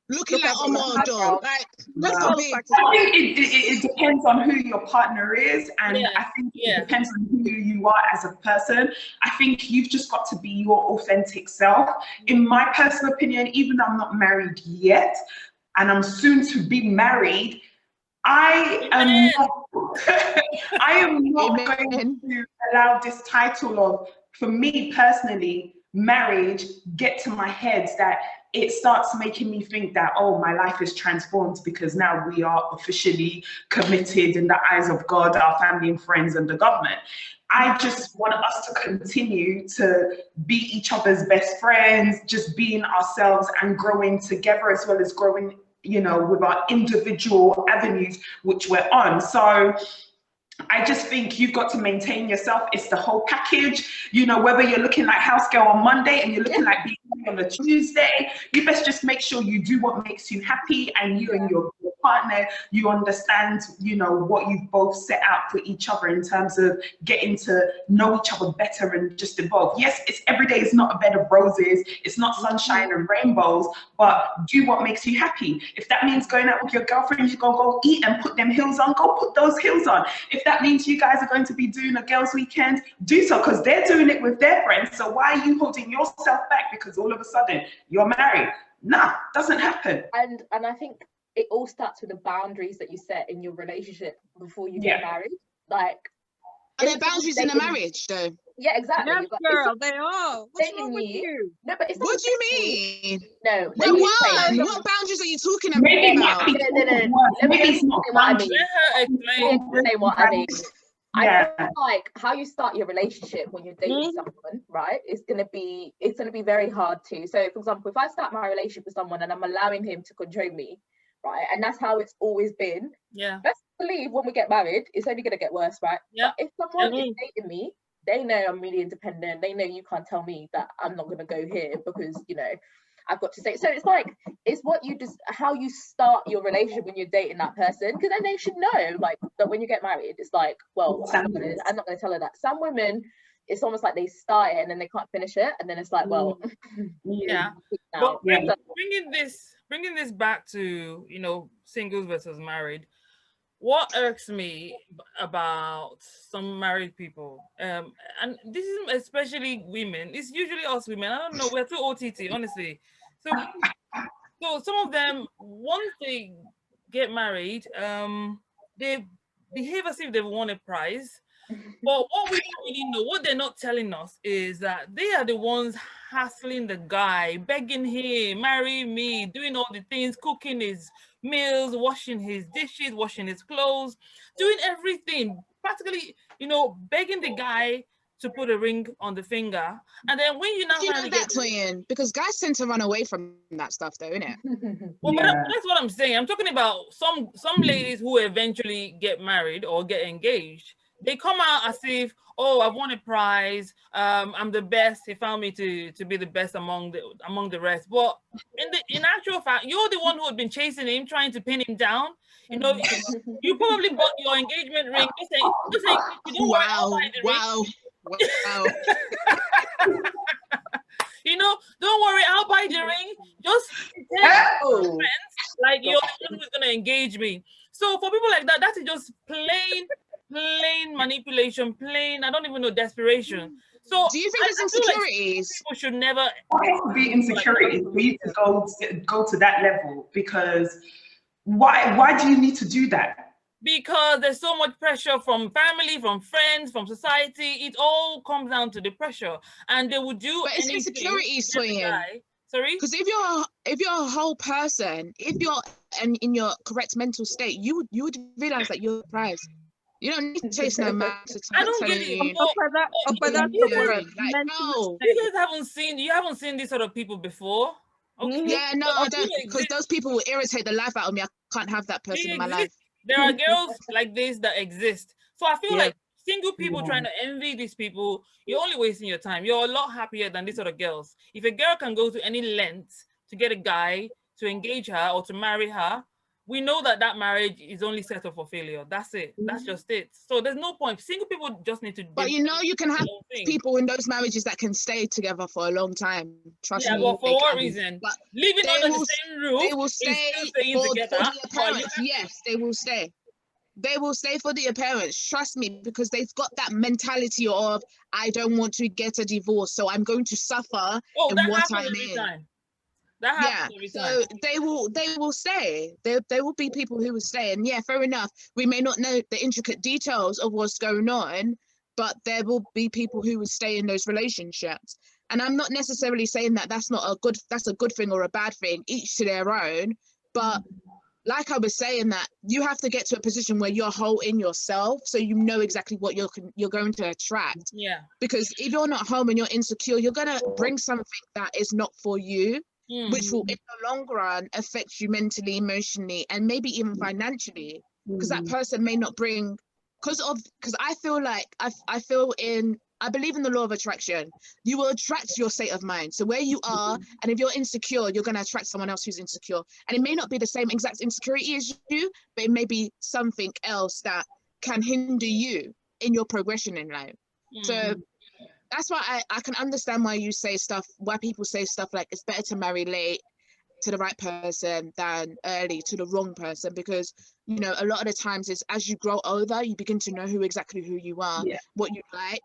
Speaker 2: looking like a model. Like, let's not be.
Speaker 4: I think it depends on who your partner is, and I think it depends on who you are as a person. I think you've just got to be your authentic self. In my personal opinion, even though I'm not married yet, and I'm soon to be married, I am not going to allow this title of, for me personally, marriage get to my head that it starts making me think that, oh, my life is transformed because now we are officially committed in the eyes of God, our family and friends, and the government. I just want us to continue to be each other's best friends, just being ourselves and growing together, as well as growing, you know, with our individual avenues which we're on. So I just think you've got to maintain yourself. It's the whole package. You know, whether you're looking like house girl on Monday and you're looking like being on a Tuesday, you best just make sure you do what makes you happy, and you and your partner, you understand, you know, what you've both set out for each other in terms of getting to know each other better and just evolve. Yes, it's every day is not a bed of roses. It's not sunshine and rainbows, but do what makes you happy. If that means going out with your girlfriend, you're gonna go eat and put them heels on, go put those heels on. If that means you guys are going to be doing a girls' weekend, do so, because they're doing it with their friends. So why are you holding yourself back because all of a sudden you're married? Nah, doesn't happen.
Speaker 3: And I think it all starts with the boundaries that you set in your relationship before you get married. Like,
Speaker 2: are there boundaries in a marriage though?
Speaker 3: Yeah, exactly.
Speaker 5: Yes, girl, they are. What's wrong with you?
Speaker 3: No, but it's
Speaker 2: what do you mean?
Speaker 3: No.
Speaker 2: What boundaries are you talking about?
Speaker 4: Maybe
Speaker 3: Let me explain what I mean.
Speaker 1: Let her
Speaker 3: explain what I mean. I feel like how you start your relationship when you're dating someone, right? It's gonna be very hard to. So, for example, if I start my relationship with someone and I'm allowing him to control me, right, and that's how it's always been.
Speaker 1: Yeah.
Speaker 3: Let's believe when we get married, it's only gonna get worse, right?
Speaker 1: Yeah.
Speaker 3: But if someone is dating me, they know I'm really independent. They know you can't tell me that I'm not gonna go here because, you know, I've got to say. So it's like, it's what you just, how you start your relationship when you're dating that person, because then they should know, like, that when you get married, it's like, well, I'm not gonna tell her that. Some women, it's almost like they start it and then they can't finish it, and then it's like, well,
Speaker 1: But bringing this back to, you know, singles versus married. What irks me about some married people, and this is especially women, it's usually us women, I don't know, we're too OTT, honestly. So some of them, once they get married, they behave as if they've won a prize. But what we don't really know, what they're not telling us, is that they are the ones hassling the guy, begging him, marry me, doing all the things, cooking his meals, washing his dishes, washing his clothes, doing everything, practically, you know, begging the guy to put a ring on the finger. And then when you now
Speaker 2: finally get Toyin, because guys tend to run away from that stuff though, innit?
Speaker 1: Well, but that's what I'm saying. I'm talking about some ladies who eventually get married or get engaged. They come out as if, oh, I've won a prize. I'm the best. He found me to be the best among the rest. But in actual fact, you're the one who had been chasing him, trying to pin him down. You know, you probably bought your engagement ring. Just say,
Speaker 2: wow.
Speaker 1: You know, don't worry, I'll buy the ring. Just tell friends like you're the one who's gonna engage me. So for people like that, that is just plain manipulation, plain, I don't even know, desperation. So
Speaker 2: do you think it's insecurities?
Speaker 1: Like people should never
Speaker 4: be insecurities for you to go to that level, because why do you need to do that?
Speaker 1: Because there's so much pressure from family, from friends, from society. It all comes down to the pressure, and they would do.
Speaker 2: But it's insecurities, Toyin.
Speaker 1: Sorry,
Speaker 2: because if you're a whole person, if you're in your correct mental state, you would realize that you're the prize. You don't need to chase no man to
Speaker 1: I don't get it. You haven't seen these sort of people before.
Speaker 2: Okay. Yeah, no, I don't, because those people will irritate the life out of me. I can't have that person in my life.
Speaker 1: There are girls like this that exist. So I feel like Single people trying to envy these people, you're only wasting your time. You're a lot happier than these other girls. If a girl can go to any length to get a guy to engage her or to marry her, we know that that marriage is only set up for failure. That's it. That's just it. So there's no point. Single people just need to.
Speaker 2: But you know, you can have people in those marriages that can stay together for a long time. Trust me.
Speaker 1: Yeah, but for what reason? But living under the same roof,
Speaker 2: they will stay for the appearance. Yes, they will stay. They will stay for the appearance. Trust me, because they've got that mentality of, I don't want to get a divorce, so I'm going to suffer in what I'm in.
Speaker 1: That happens every time.
Speaker 2: So they will stay. There will be people who will stay. And yeah, fair enough. We may not know the intricate details of what's going on, but there will be people who will stay in those relationships. And I'm not necessarily saying that that's a good thing or a bad thing, each to their own. But like I was saying, that you have to get to a position where you're whole in yourself, so you know exactly what you're going to attract.
Speaker 1: Yeah.
Speaker 2: Because if you're not home and you're insecure, you're gonna bring something that is not for you, which will in the long run affect you mentally, emotionally, and maybe even financially. Because that person may not bring, because I feel like I believe in the law of attraction. You will attract your state of mind. So where you are, and if you're insecure, you're going to attract someone else who's insecure. And it may not be the same exact insecurity as you, but it may be something else that can hinder you in your progression in life. So that's why I can understand why people say stuff like it's better to marry late to the right person than early to the wrong person, because you know, a lot of the times is as you grow older, you begin to know who you are, what you like,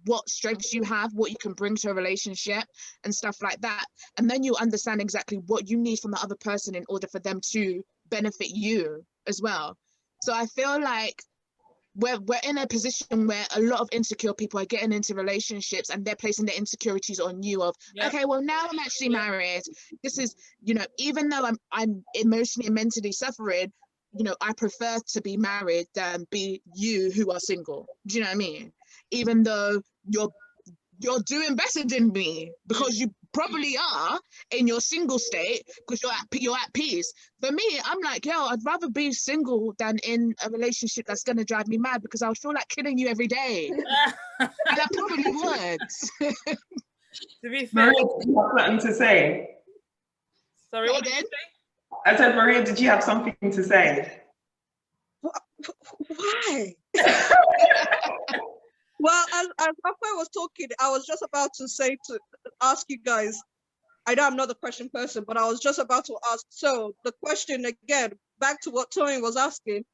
Speaker 2: what strengths you have, what you can bring to a relationship and stuff like that. And then you understand exactly what you need from the other person in order for them to benefit you as well. So I feel like we're in a position where a lot of insecure people are getting into relationships and they're placing their insecurities on you of, okay, well, now I'm actually married. This is, you know, even though I'm emotionally and mentally suffering, you know, I prefer to be married than be you who are single. Do you know what I mean? Even though you're doing better than me, because you probably are in your single state, because you're at peace. For me, I'm like, yo, I'd rather be single than in a relationship that's gonna drive me mad, because I'll feel like killing you every day. And I probably would.
Speaker 1: To be fair,
Speaker 4: Maria, did you have something to say?
Speaker 1: Sorry, what did you say?
Speaker 4: I said, Maria, did you have something to say?
Speaker 5: Why? Well, as after I was talking, I was just about to ask you guys. I know I'm not the question person, but I was just about to ask. So the question again, back to what Toyin was asking: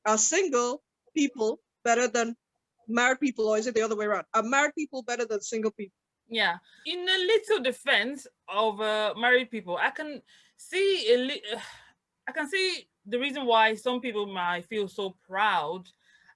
Speaker 5: are single people better than married people, or is it the other way around? Are married people better than single people?
Speaker 1: Yeah, in a little defense of married people, I can see the reason why some people might feel so proud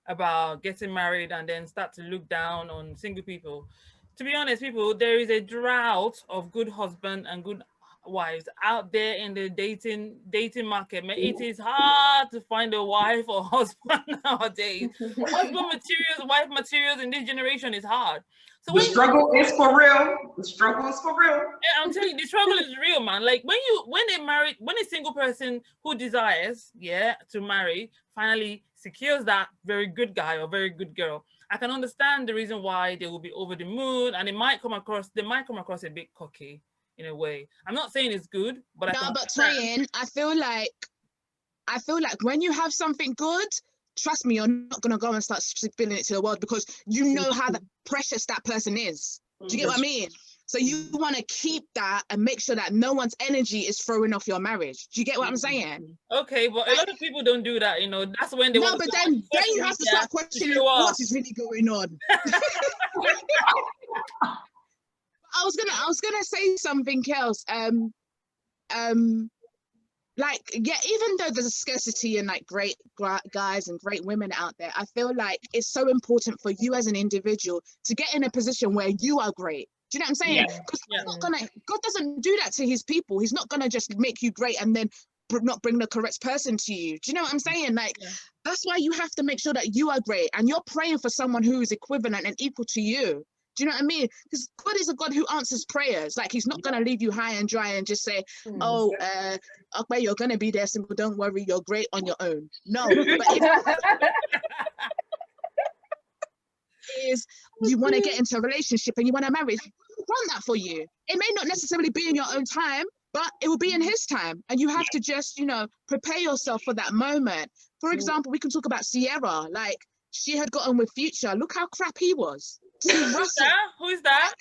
Speaker 1: about getting married and then start to look down on single people. To be honest, people, there is a drought of good husbands and good wives out there in the dating market. It is hard to find a wife or husband nowadays. Husband materials, wife materials in this generation is hard. So
Speaker 4: the struggle is for real. The struggle is for real.
Speaker 1: Yeah, I'm telling you, the struggle is real, man. Like when a single person who desires, to marry, finally secures that very good guy or very good girl, I can understand the reason why they will be over the moon, and they might come across a bit cocky in a way. I'm not saying it's good, but
Speaker 2: Toyin, I feel like when you have something good, trust me, you're not gonna go and start spilling it to the world, because you know how precious that person is. Do you get what I mean? So you want to keep that and make sure that no one's energy is throwing off your marriage. Do you get what I'm saying?
Speaker 1: Okay, but a lot of people don't do that, you know. That's when they
Speaker 2: no, but then you have to start questioning what is really going on. I was gonna say something else. Like, yeah, even though there's a scarcity and like great guys and great women out there, I feel like it's so important for you as an individual to get in a position where you are great. Do you know what I'm saying? Because God doesn't do that to his people. He's not gonna just make you great and then not bring the correct person to you. Do you know what I'm saying? Like, that's why you have to make sure that you are great and you're praying for someone who is equivalent and equal to you. Do you know what I mean? Because God is a God who answers prayers. Like, he's not going to leave you high and dry and just say, oh, okay, you're going to be there simple. Don't worry, you're great on your own. No. But is you want to get into a relationship and you want to marry, he'll run that for you. It may not necessarily be in your own time, but it will be in his time. And you have to just, you know, prepare yourself for that moment. For example, we can talk about Sierra. Like, she had gotten with Future. Look how crap he was. Russell.
Speaker 1: Who's that?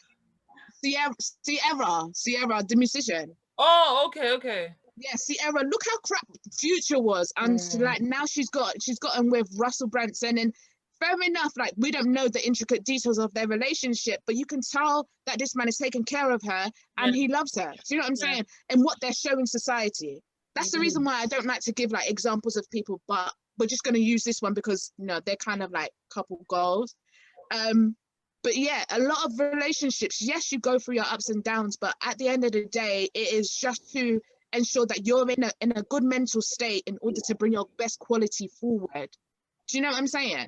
Speaker 2: Sierra, the musician.
Speaker 1: Oh, okay.
Speaker 2: Yeah, Sierra, look how crap Future was. And like now she's gotten with Russell Branson, and fair enough, like we don't know the intricate details of their relationship, but you can tell that this man is taking care of her and he loves her. Do you know what I'm saying? And what they're showing society. That's the reason why I don't like to give like examples of people, but we're just going to use this one because, you know, they're kind of like couple goals. But yeah, a lot of relationships, yes, you go through your ups and downs, but at the end of the day, it is just to ensure that you're in a good mental state in order to bring your best quality forward. Do you know what I'm saying?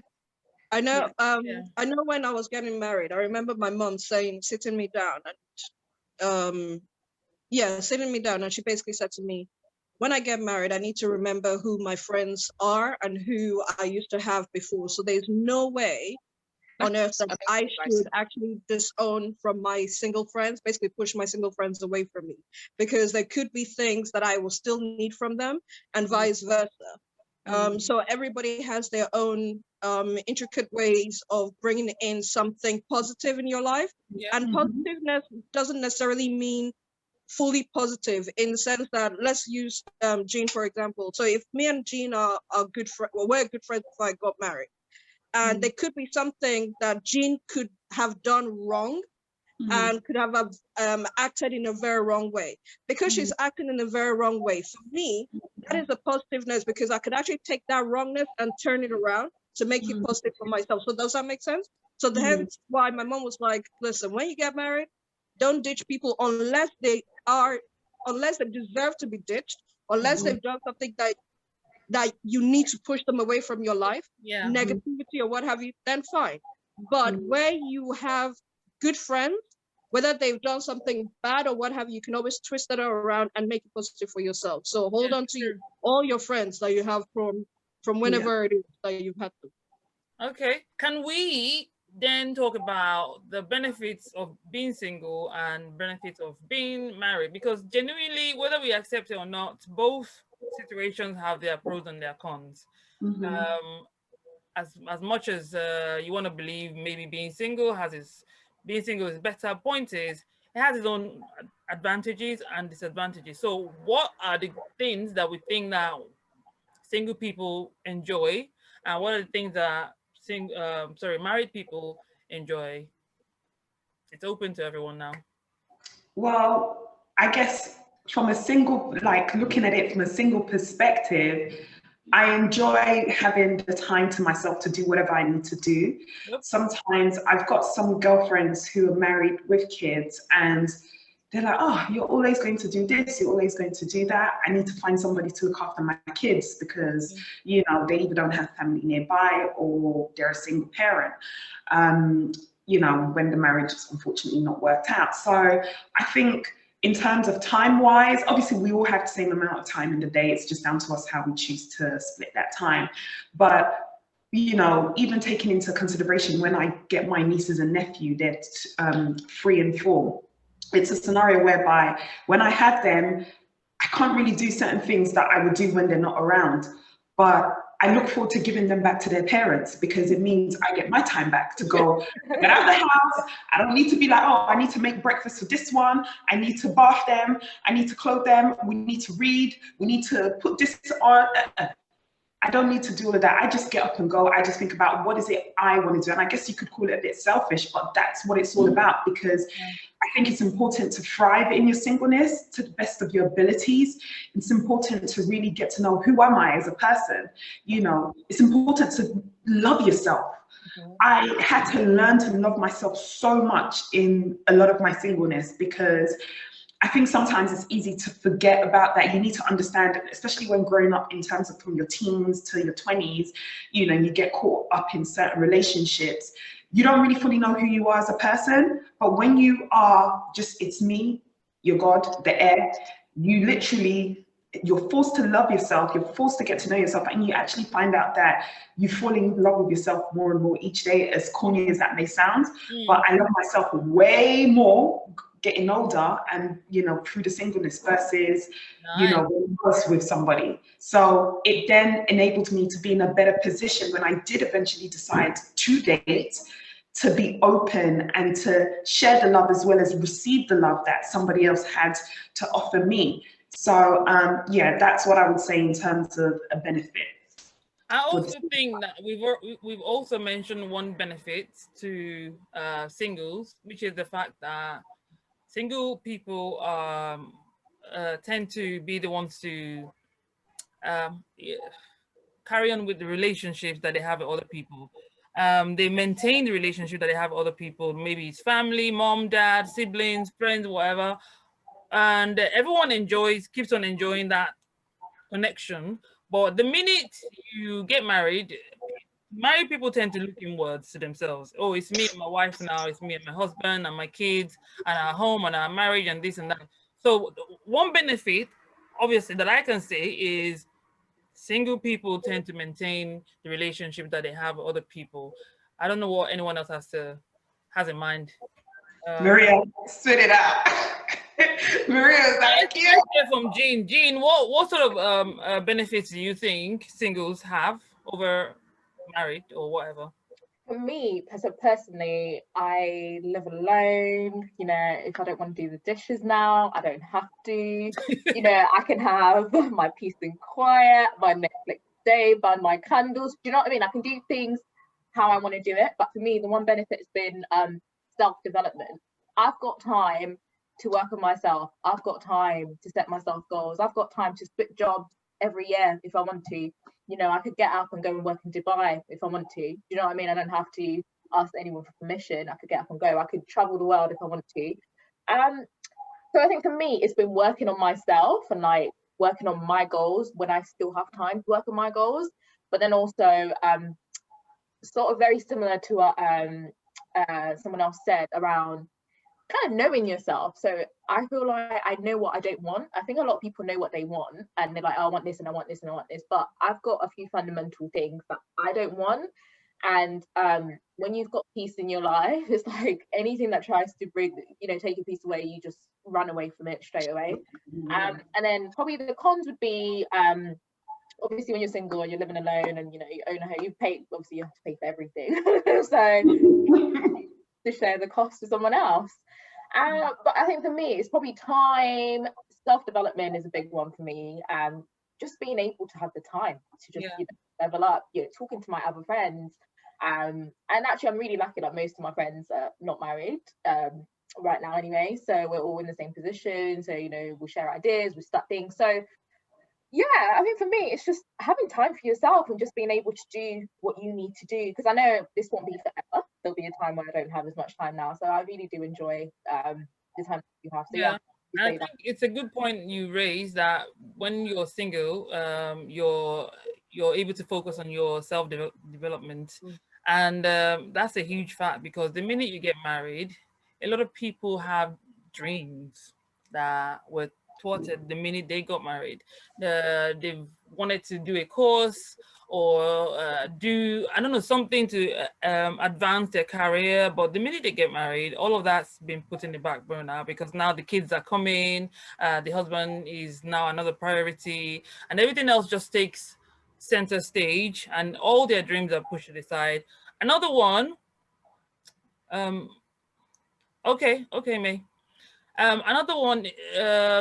Speaker 5: I know. I know when I was getting married, I remember my mom sitting me down, and sitting me down, and she basically said to me, when I get married, I need to remember who my friends are and who I used to have before. So there's no way on earth that I should actually disown from my single friends, basically push my single friends away from me, because there could be things that I will still need from them and vice versa. So everybody has their own intricate ways of bringing in something positive in your life. And positiveness doesn't necessarily mean fully positive, in the sense that, let's use Jean for example. So if me and Jean are good friends, well, we're good friends before I got married, and there could be something that Jean could have done wrong and could have acted in a very wrong way. Because she's acting in a very wrong way, for me, that is a positiveness, because I could actually take that wrongness and turn it around to make it positive for myself. So does that make sense? So hence why my mom was like, listen, when you get married, don't ditch people unless they deserve to be ditched, unless they've done something that you need to push them away from your life, negativity or what have you, then fine. But where you have good friends, whether they've done something bad or what have you, you can always twist that around and make it positive for yourself. So hold on to all your friends that you have from whenever it is that you've had them.
Speaker 1: Okay, can we then talk about the benefits of being single and benefits of being married? Because genuinely, whether we accept it or not, both situations have their pros and their cons. As much as you want to believe maybe being single is better, point is it has its own advantages and disadvantages. So what are the things that we think that single people enjoy, and what are the things that married people enjoy? It's open to everyone now.
Speaker 4: Well, I guess from a single, like looking at it from a single perspective, I enjoy having the time to myself to do whatever I need to do. Sometimes I've got some girlfriends who are married with kids, and they're like, oh, you're always going to do this, you're always going to do that. I need to find somebody to look after my kids because, you know, they either don't have family nearby or they're a single parent, you know, when the marriage is unfortunately not worked out. So I think in terms of time-wise, obviously we all have the same amount of time in the day. It's just down to us how we choose to split that time. But, you know, even taking into consideration when I get my nieces and nephew, they're 3 and 4. It's a scenario whereby when I have them, I can't really do certain things that I would do when they're not around. But I look forward to giving them back to their parents, because it means I get my time back to go get out of the house. I don't need to be like, oh, I need to make breakfast for this one. I need to bath them. I need to clothe them. We need to read. We need to put this on. I don't need to do all of that. I just get up and go. I just think about what is it I want to do. And I guess you could call it a bit selfish, but that's what it's all about, because I think it's important to thrive in your singleness to the best of your abilities. It's important to really get to know, who am I as a person? You know, it's important to love yourself. I had to learn to love myself so much in a lot of my singleness, because I think sometimes it's easy to forget about that. You need to understand, especially when growing up in terms of from your teens to your 20s, you know, you get caught up in certain relationships. You don't really fully know who you are as a person, but when you are just, it's me, your God, the air, you literally you're forced to love yourself, you're forced to get to know yourself, and you actually find out that you fall in love with yourself more and more each day, as corny as that may sound. But I love myself way more getting older and, you know, through the singleness versus, you know, when I was with somebody. So it then enabled me to be in a better position when I did eventually decide to date, to be open and to share the love as well as receive the love that somebody else had to offer me. So yeah, that's what I would say in terms of a benefit.
Speaker 1: I also think that we've also mentioned one benefit to singles, which is the fact that single people tend to be the ones to carry on with the relationships that they have with other people. They maintain the relationship that they have with other people, maybe it's family, mom, dad, siblings, friends, whatever. And everyone keeps on enjoying that connection. But the minute you get married people tend to look inwards to themselves. Oh, it's me and my wife now, it's me and my husband and my kids and our home and our marriage and this and that. So one benefit, obviously, that I can say is single people tend to maintain the relationship that they have with other people. I don't know what anyone else has in mind.
Speaker 4: Maria, spit it out. Maria's like,
Speaker 1: let's hear from Jean. Jean, what sort of benefits do you think singles have over married or whatever?
Speaker 3: For me, so personally, I live alone. You know, if I don't want to do the dishes now, I don't have to. You know, I can have my peace and quiet, my Netflix day, burn my candles. Do you know what I mean? I can do things how I want to do it. But for me, the one benefit has been self-development. I've got time to work on myself. I've got time to set myself goals. I've got time to split jobs every year if I want to. You know, I could get up and go and work in Dubai if I want to. You know what I mean? I don't have to ask anyone for permission. I could get up and go. I could travel the world if I wanted to. So I think for me, it's been working on myself and like working on my goals when I still have time to work on my goals. But then also sort of very similar to what someone else said around kind of knowing yourself. So I feel like I know what I don't want. I think a lot of people know what they want and they're like, oh, I want this and I want this and I want this, but I've got a few fundamental things that I don't want. And when you've got peace in your life, it's like anything that tries to bring, you know, take your peace away, you just run away from it straight away. And then probably the cons would be obviously when you're single and you're living alone and, you know, you own a home, obviously you have to pay for everything. So to share the cost with someone else. But I think for me, it's probably time. Self-development is a big one for me. Just being able to have the time to just you know, level up, you know, talking to my other friends. And actually, I'm really lucky that most of my friends are not married right now anyway. So we're all in the same position. So, you know, we'll share ideas, we'll start things. So yeah, I think for me, it's just having time for yourself and just being able to do what you need to do. Because I know this won't be forever. There'll be a time where I don't have as much time now. So I really do enjoy the time you have. So yeah.
Speaker 1: And I think it's a good point you raised that when you're single, you're able to focus on your self-development. And that's a huge fact because the minute you get married, a lot of people have dreams that were thwarted the minute they got married. They've wanted to do a course or do, I don't know, something to advance their career. But the minute they get married, all of that's been put in the back burner because now the kids are coming, the husband is now another priority, and everything else just takes center stage and all their dreams are pushed aside. Another one, okay, May. Another one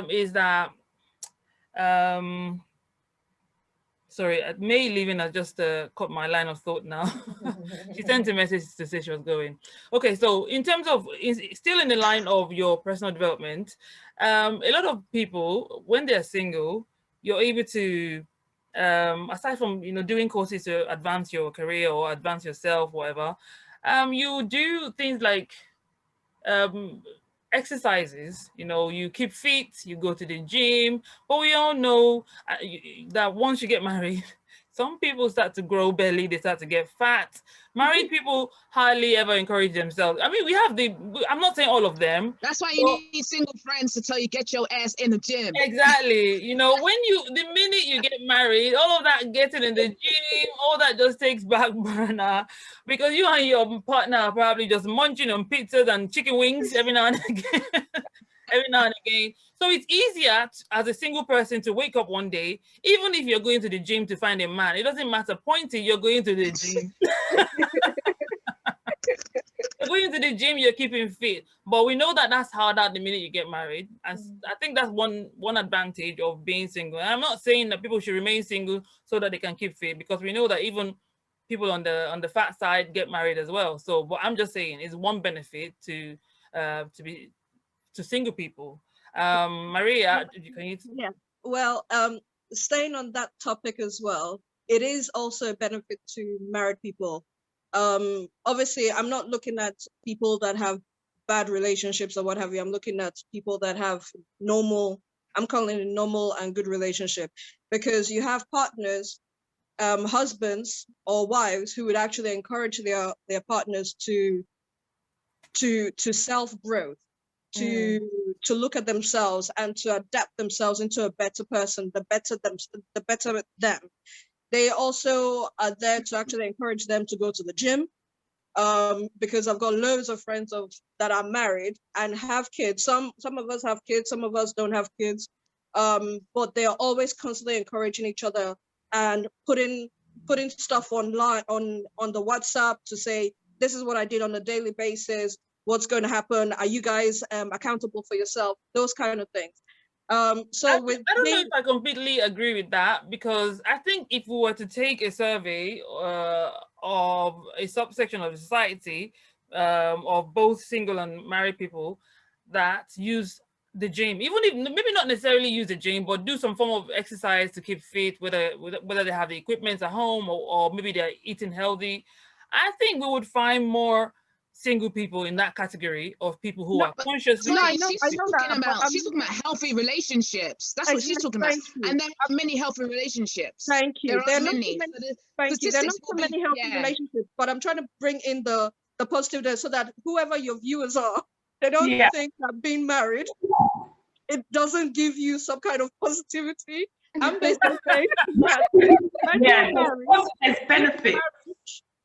Speaker 1: is that, sorry, May leaving, I just cut my line of thought now. She sent a message to say she was going. Okay, so in terms of, still in the line of your personal development, a lot of people, when they're single, you're able to, aside from, you know, doing courses to advance your career or advance yourself, whatever, you do things like, exercises, you know, you keep fit, you go to the gym, but we all know that once you get married, Some people start to grow belly, they start to get fat. Married people hardly ever encourage themselves. I mean, I'm not saying all of them.
Speaker 2: That's why you need single friends to tell you get your ass in the gym.
Speaker 1: Exactly. You know, the minute you get married, all of that getting in the gym, all that just takes back burner, because you and your partner are probably just munching on pizzas and chicken wings every now and again. Every now and again. So it's easier as a single person to wake up one day, even if you're going to the gym to find a man. It doesn't matter. Pointing, you're going to the gym. You're going to the gym, you're keeping fit. But we know that that's harder the minute you get married. And I think that's one advantage of being single. And I'm not saying that people should remain single so that they can keep fit, because we know that even people on the fat side get married as well. So what I'm just saying is one benefit to single people. Maria, can you?
Speaker 5: Yeah. Well, staying on that topic as well, it is also a benefit to married people. Obviously, I'm not looking at people that have bad relationships or what have you. I'm looking at people that have normal, I'm calling it normal and good relationship, because you have partners, husbands or wives who would actually encourage their partners to self-growth, to look at themselves and to adapt themselves into a better person, the better them. They also are there to actually encourage them to go to the gym, because I've got loads of friends that are married and have kids. Some of us have kids, some of us don't have kids, but they are always constantly encouraging each other and putting stuff online on the WhatsApp to say, this is what I did on a daily basis. What's going to happen? Are you guys accountable for yourself? Those kind of things. I don't know
Speaker 1: if I completely agree with that, because I think if we were to take a survey of a subsection of society of both single and married people that use the gym, even if maybe not necessarily use the gym, but do some form of exercise to keep fit, whether they have the equipment at home or maybe they're eating healthy, I think we would find more single people in that category of people who are consciously.
Speaker 2: She's talking about healthy relationships. That's what she's talking about. And there are many healthy relationships.
Speaker 5: Thank you.
Speaker 2: There are many.
Speaker 5: Thank you. There are not so many healthy relationships, but I'm trying to bring in the positive there so that whoever your viewers are, they don't think that being married, it doesn't give you some kind of positivity. I'm basically saying that
Speaker 4: there's benefit.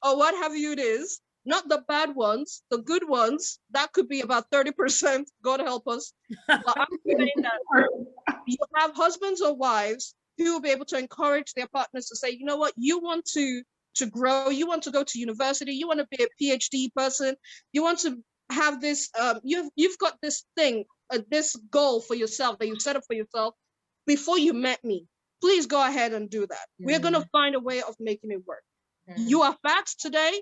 Speaker 5: Or what have you, it is. Not the bad ones, the good ones, that could be about 30%, God help us. But I'm saying that you have husbands or wives who will be able to encourage their partners to say, you know what, you want to grow, you want to go to university, you want to be a PhD person, you want to have this, you've got this thing, this goal for yourself that you set up for yourself before you met me. Please go ahead and do that. We're going to find a way of making it work. You are fat today.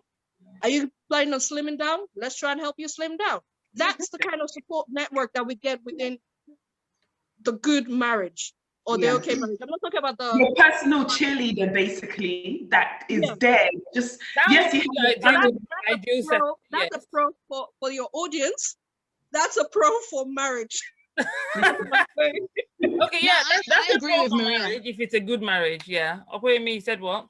Speaker 5: Are you planning on slimming down? Let's try and help you slim down. That's the kind of support network that we get within the good marriage or the okay marriage. I'm not talking about the
Speaker 4: personal cheerleader, basically, that is there. Just that's
Speaker 5: a pro for your audience. That's a pro for marriage.
Speaker 1: Okay, yeah, I agree with Maria. If it's a good marriage, yeah. Okwemi said what?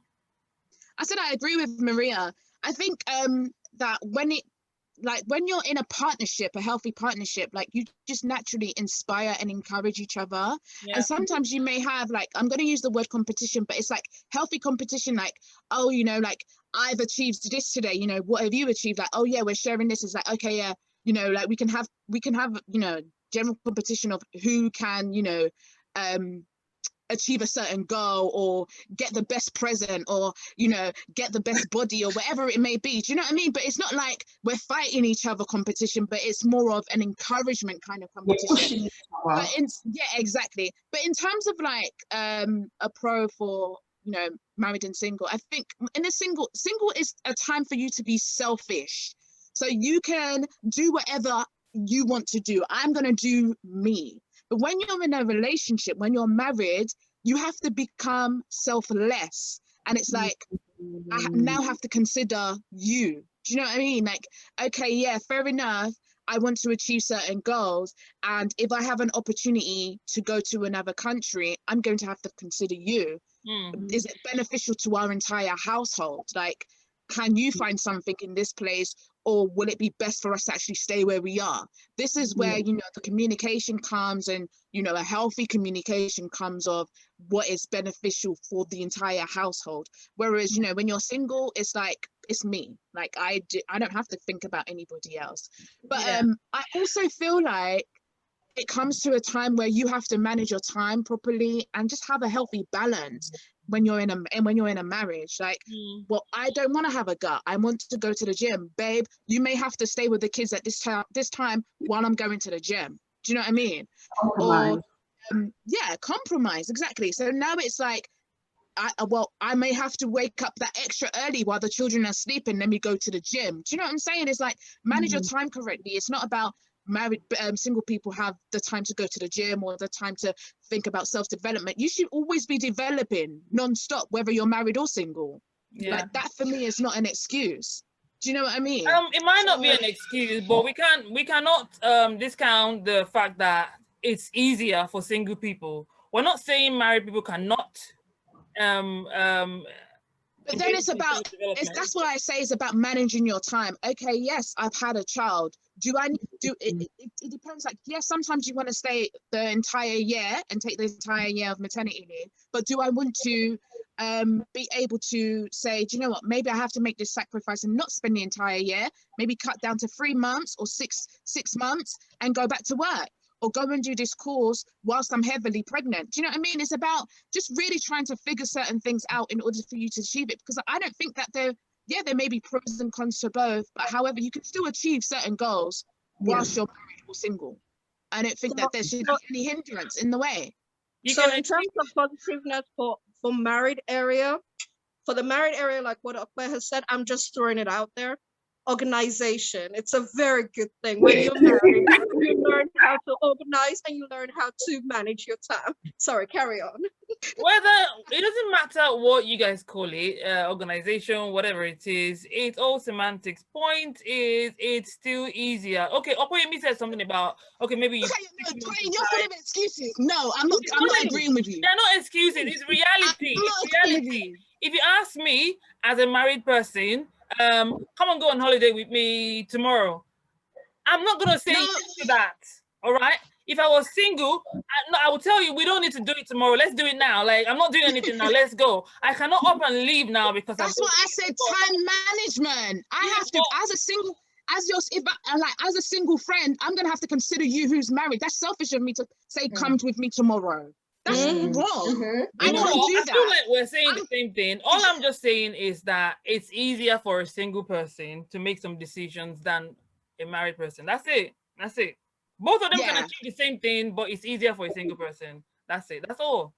Speaker 2: I said I agree with Maria. I think that when you're in a partnership, a healthy partnership, like you just naturally inspire and encourage each other. Yeah. And sometimes you may have I'm going to use the word competition, but it's like healthy competition, like, oh, you know, like I've achieved this today, you know, what have you achieved? Like, oh yeah, we're sharing this. It's like, okay, yeah, you know, like we can have, you know, general competition of who can, you know, achieve a certain goal or get the best present or, you know, get the best body or whatever it may be. Do you know what I mean? But it's not like we're fighting each other competition, but it's more of an encouragement kind of competition. But yeah, exactly. But in terms of a pro for, you know, married and single, I think in a single is a time for you to be selfish. So you can do whatever you want to do. I'm going to do me. But when you're in a relationship, when you're married, you have to become selfless. And it's like, I now have to consider you. Do you know what I mean? Like, okay, yeah, fair enough. I want to achieve certain goals. And if I have an opportunity to go to another country, I'm going to have to consider you. Is it beneficial to our entire household? Like, can you find something in this place, or will it be best for us to actually stay where we are? This is where, you know, the communication comes, and, you know, a healthy communication comes of what is beneficial for the entire household. Whereas, you know, when you're single, it's like, it's me. Like, I don't have to think about anybody else. But I also feel like it comes to a time where you have to manage your time properly and just have a healthy balance when you're in a marriage. Like, well, I don't want to have a gut. I want to go to the gym. Babe, you may have to stay with the kids at this time while I'm going to the gym. Do you know what I mean?
Speaker 4: Compromise.
Speaker 2: Or yeah, compromise, exactly. So now it's like, I may have to wake up that extra early while the children are sleeping, then we go to the gym. Do you know what I'm saying? It's like, manage your time correctly. It's not about married single people have the time to go to the gym or the time to think about self-development. You should always be developing non-stop, whether you're married or single. Like, that for me is not an excuse. Do you know what I mean?
Speaker 1: It might not be an excuse, but we cannot discount the fact that it's easier for single people. We're not saying married people cannot
Speaker 2: but then it's about, that's why I say it's about managing your time. Okay, yes, I've had a child. It depends. Like, yes, sometimes you want to stay the entire year and take the entire year of maternity leave, but do I want to be able to say, do you know what, maybe I have to make this sacrifice and not spend the entire year, maybe cut down to 3 months or six months and go back to work, or go and do this course whilst I'm heavily pregnant. Do you know what I mean? It's about just really trying to figure certain things out in order for you to achieve it. Because I don't think that there may be pros and cons to both, but however, you can still achieve certain goals whilst you're married or single. I don't think that there should be any hindrance in the way.
Speaker 5: So in terms of positiveness for married area, for the married area, like what Okwe has said, I'm just throwing it out there. Organization. It's a very good thing. When you're married, you learn how to organize and you learn how to manage your time. Sorry, carry on.
Speaker 1: Whether it doesn't matter what you guys call it, organization, whatever it is, it's all semantics. Point is, it's still easier. Okay, Okoyemi said something about, okay, maybe you.
Speaker 2: Okay, no, you're full of excuses. No, I'm not agreeing with you.
Speaker 1: They're not excuses. It's reality. It's reality. If you ask me, as a married person, come and go on holiday with me tomorrow, I'm not gonna say yes to that. All right. If I was single, I would tell you, we don't need to do it tomorrow. Let's do it now. Like, I'm not doing anything now. Let's go. I cannot up and leave now because
Speaker 2: that's what I said. Time management. I have to, as a single friend, I'm gonna have to consider you who's married. That's selfish of me to say, come with me tomorrow. That's wrong. I can't do that.
Speaker 1: I feel like we're saying the same thing. All I'm just saying is that it's easier for a single person to make some decisions than a married person. That's it. That's it. Both of them can achieve the same thing, but it's easier for a single person. That's it. That's all.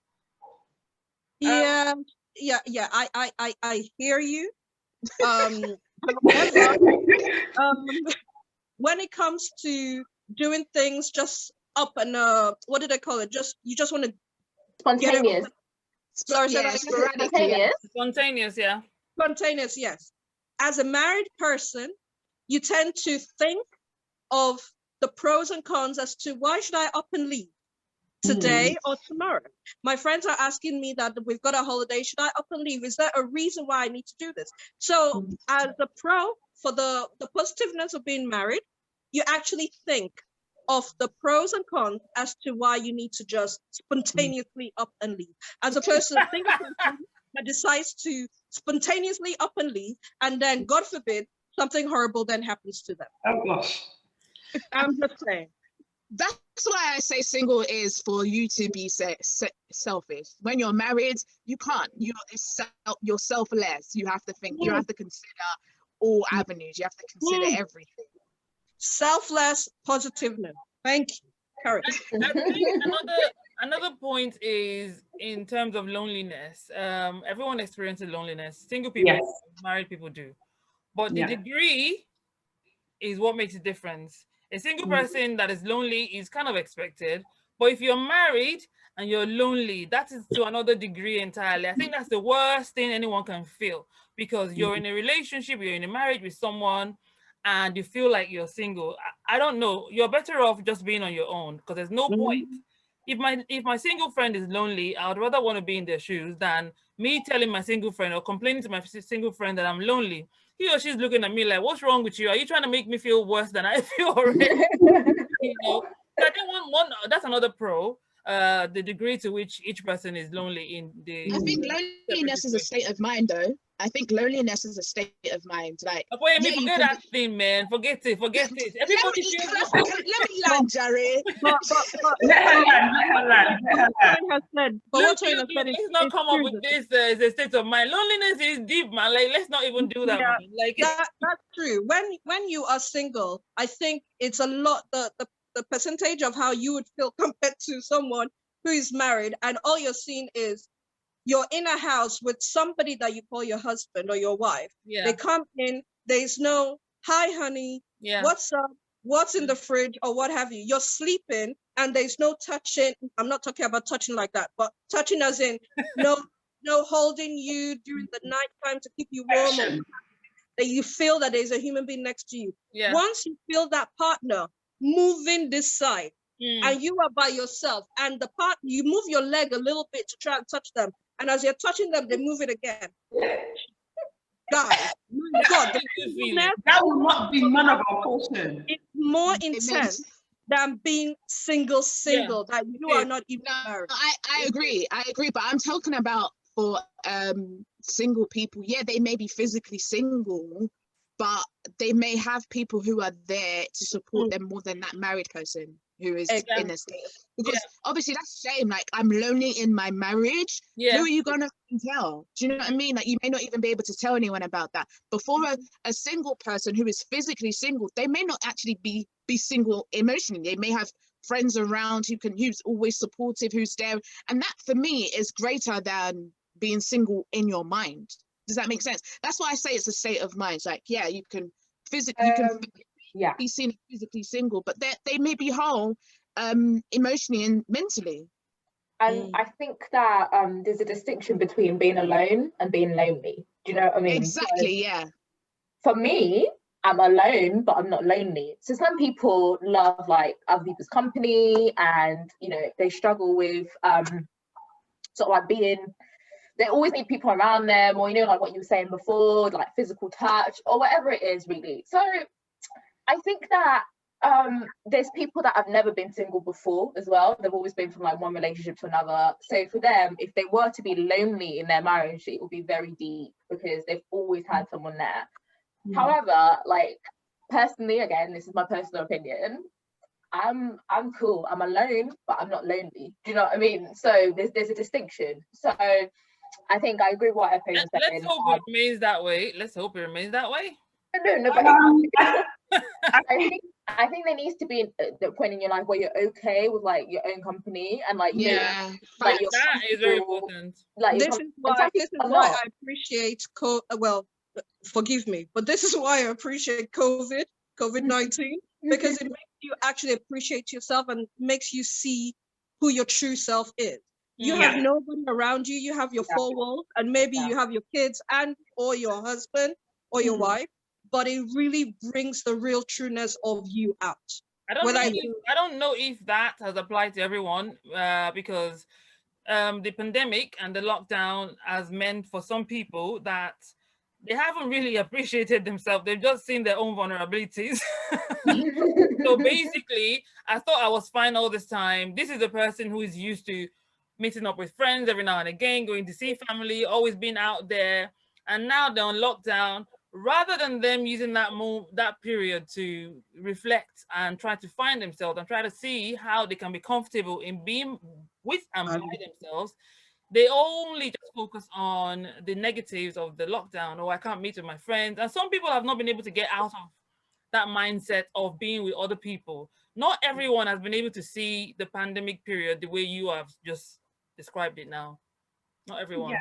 Speaker 5: I hear you. However, when it comes to doing things just up and what did I call it? You just want to
Speaker 3: spontaneous.
Speaker 1: Spontaneous, yeah.
Speaker 5: Spontaneous, yes. As a married person, you tend to think of the pros and cons as to why should I up and leave today or tomorrow. My friends are asking me that we've got a holiday, should I up and leave? Is there a reason why I need to do this? So as a pro for the positiveness of being married, you actually think of the pros and cons as to why you need to just spontaneously up and leave, as opposed to think of someone that decides to spontaneously up and leave, and then God forbid something horrible then happens to them.
Speaker 4: Oh gosh.
Speaker 5: I'm just saying.
Speaker 2: That's why I say single is for you to be selfish. When you're married, you can't. You're selfless. You have to think. You have to consider all avenues. You have to consider everything.
Speaker 5: Selfless positiveness. Thank you. Carry.
Speaker 1: I think another point is in terms of loneliness. Everyone experiences loneliness. Single people, married people do, but the degree is what makes a difference. A single person that is lonely is kind of expected, but if you're married and you're lonely, that is to another degree entirely. I think that's the worst thing anyone can feel, because you're in a relationship, you're in a marriage with someone, and you feel like you're single. I don't know. You're better off just being on your own, because there's no point if my single friend is lonely, I would rather want to be in their shoes than me telling my single friend or complaining to my single friend that I'm lonely. He or she's looking at me like, "What's wrong with you? Are you trying to make me feel worse than I feel already?" You know, I think one that's another pro. The degree to which each person is lonely in the.
Speaker 2: I think loneliness is a state of mind, though. I think loneliness is a state of mind. Like,
Speaker 1: Boy, I mean,
Speaker 2: yeah, you
Speaker 1: forget
Speaker 2: can
Speaker 1: that thing, man. Forget it. Everybody feels.
Speaker 2: let me land, Jerry.
Speaker 5: But
Speaker 4: Let her land, let her land, let her land.
Speaker 5: Toyin has said, but what Toyin has said is,
Speaker 1: Let's not
Speaker 5: it's
Speaker 1: come up
Speaker 5: true,
Speaker 1: with this as a state of mind. Loneliness is deep, man. Like, let's not even do that,
Speaker 5: Yeah,
Speaker 1: man. Like,
Speaker 5: that's true. When you are single, I think it's a lot the percentage of how you would feel compared to someone who is married, and all you're seeing is you're in a house with somebody that you call your husband or your wife.
Speaker 1: yeah,
Speaker 5: They come in, there's no hi honey,
Speaker 1: yeah,
Speaker 5: what's up, what's in the fridge, or what have you. You're sleeping and there's no touching. I'm not talking about touching like that, but touching as in no holding you during the night time to keep you warm, or that you feel that there's a human being next to you.
Speaker 1: yeah.
Speaker 5: Once you feel that partner moving this side,
Speaker 1: Mm.
Speaker 5: and you are by yourself, and the part you move your leg a little bit to try and touch them, and as you're touching them, they move it again. Guys, my God, the
Speaker 1: Good feeling.
Speaker 5: singleness
Speaker 4: That will not be none of our portion.
Speaker 5: is more
Speaker 2: It makes-
Speaker 5: intense than being single, that you are not even
Speaker 2: No,
Speaker 5: married.
Speaker 2: I agree, but I'm talking about for single people. Yeah, they may be physically single, but they may have people who are there to support them more than that married person who is in a state. Because obviously that's shame. Like, I'm lonely in my marriage.
Speaker 1: Yeah.
Speaker 2: Who are you gonna tell? Do you know what I mean? Like, you may not even be able to tell anyone about that. But for a single person who is physically single, they may not actually be single emotionally. They may have friends around who's always supportive, who's there. And that for me is greater than being single in your mind. Does that make sense? That's why I say it's a state of mind. It's like, yeah, you can physically be seen physically single, but they may be whole emotionally and mentally.
Speaker 3: And I think that there's a distinction between being alone and being lonely. Do you know what I mean?
Speaker 2: Exactly, yeah.
Speaker 3: For me, I'm alone, but I'm not lonely. So some people love like other people's company, and you know, they struggle with sort of like they always need people around them, or you know, like what you were saying before, like physical touch or whatever it is, really. So I think that there's people that have never been single before as well. They've always been from like one relationship to another. So for them, if they were to be lonely in their marriage, it will be very deep because they've always had someone there. However, like personally, again, this is my personal opinion, I'm cool. I'm alone, but I'm not lonely. Do you know what I mean? So there's a distinction. So I think I agree with what Epo was saying.
Speaker 1: Let's hope it remains that way.
Speaker 3: No, but I think there needs to be the point in your life where you're okay with like your own company and like you know, like
Speaker 1: that is very important.
Speaker 3: Like
Speaker 5: this is why I appreciate forgive me, but this is why I appreciate COVID-19 because it makes you actually appreciate yourself and makes you see who your true self is. You have nobody around you. You have your four walls, and maybe you have your kids and or your husband or your wife, but it really brings the real trueness of you out.
Speaker 1: I don't know if that has applied to everyone because the pandemic and the lockdown has meant for some people that they haven't really appreciated themselves. They've just seen their own vulnerabilities. So basically, I thought I was fine all this time. This is a person who is used to meeting up with friends every now and again, going to see family, always being out there. And now they're on lockdown. Rather than them using that period to reflect and try to find themselves and try to see how they can be comfortable in being with and by themselves, they only just focus on the negatives of the lockdown. Oh, I can't meet with my friends. And some people have not been able to get out of that mindset of being with other people. Not everyone has been able to see the pandemic period the way you have just described it now. Not everyone.
Speaker 3: Yeah.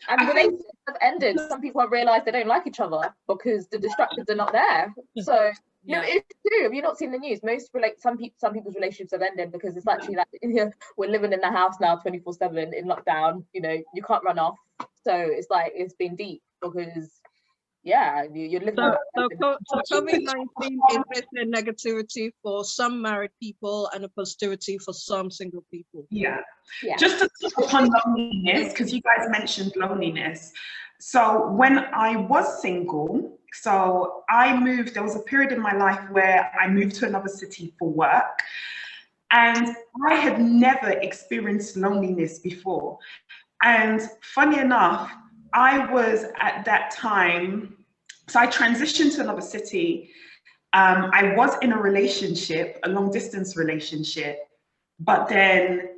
Speaker 3: And relationships have ended. Some people have realized they don't like each other because the distractions are not there. So no, it's true. Have you not seen the news? Some people's relationships have ended because it's actually like we're living in the house now 24/7 in lockdown. You know, you can't run off. So it's like it's been deep because yeah, you're living
Speaker 5: So,
Speaker 3: with that person.
Speaker 5: so COVID-19 is basically a negativity for some married people and a positivity for some single people.
Speaker 4: Yeah.
Speaker 3: Yeah.
Speaker 4: Just to touch upon loneliness, because you guys mentioned loneliness. So when I was single, so I moved, there was a period in my life where I moved to another city for work, and I had never experienced loneliness before. And funny enough, I was at that time, so I transitioned to another city. I was in a relationship, a long distance relationship, but then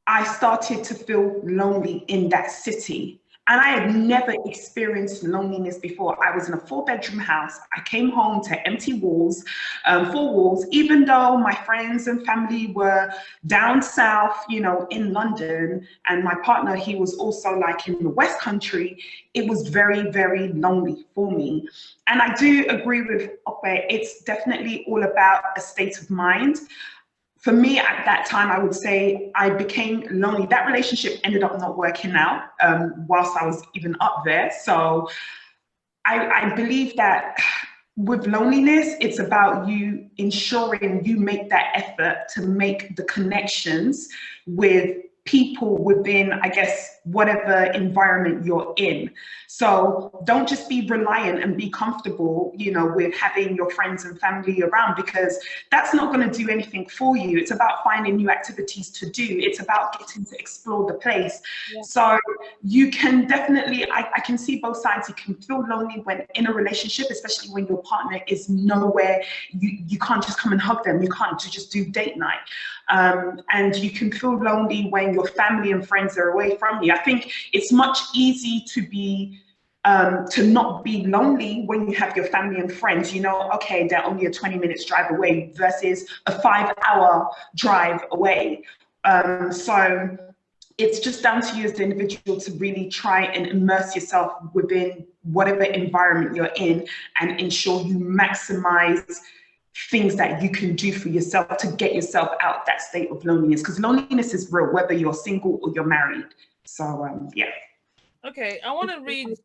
Speaker 4: I started to feel lonely in that city. And I had never experienced loneliness before. I was in a 4-bedroom house. I came home to empty walls, 4 walls, even though my friends and family were down south, you know, in London, and my partner, he was also like in the West Country. It was very, very lonely for me. And I do agree with Ope, it's definitely all about a state of mind. For me at that time, I would say I became lonely. That relationship ended up not working out whilst I was even up there. So I believe that with loneliness, it's about you ensuring you make that effort to make the connections with people within, I guess, whatever environment you're in. So don't just be reliant and be comfortable, you know, with having your friends and family around, because that's not going to do anything for you. It's about finding new activities to do. It's about getting to explore the place. Yeah. So you can definitely, I can see both sides. You can feel lonely when in a relationship, especially when your partner is nowhere. You can't just come and hug them. You can't just do date night. And you can feel lonely when your family and friends are away from you. I think it's much easier to be to not be lonely when you have your family and friends. You know, okay, they're only a 20 minutes drive away versus a 5-hour drive away. So it's just down to you as the individual to really try and immerse yourself within whatever environment you're in and ensure you maximize things that you can do for yourself to get yourself out that state of loneliness, because loneliness is real, whether you're single or you're married. So yeah.
Speaker 1: Okay, I want to read.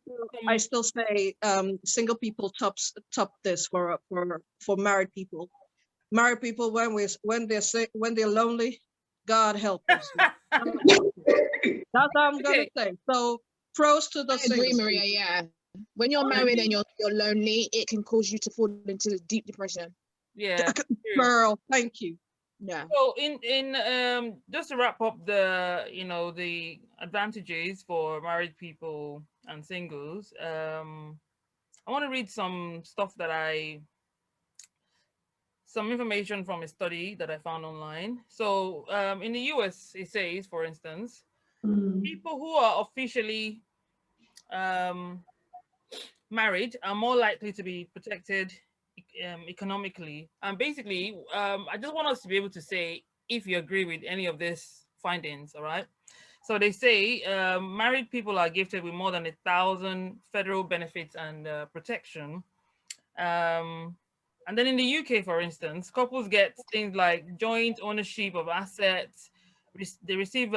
Speaker 5: I still say single people top this for married people. Married people, when they're lonely, God help us. That's how I'm gonna say. So pros to the
Speaker 2: I agree, Maria. Yeah, when you're married and you're lonely, it can cause you to fall into deep depression.
Speaker 1: Yeah,
Speaker 5: girl, thank you.
Speaker 2: Yeah.
Speaker 1: So in just to wrap up the the advantages for married people and singles, I want to read some stuff some information from a study that I found online. So in the US, it says, for instance, people who are officially married are more likely to be protected economically. And basically, I just want us to be able to say if you agree with any of these findings, all right? So they say married people are gifted with more than 1,000 federal benefits and protection. And then in the UK, for instance, couples get things like joint ownership of assets. They receive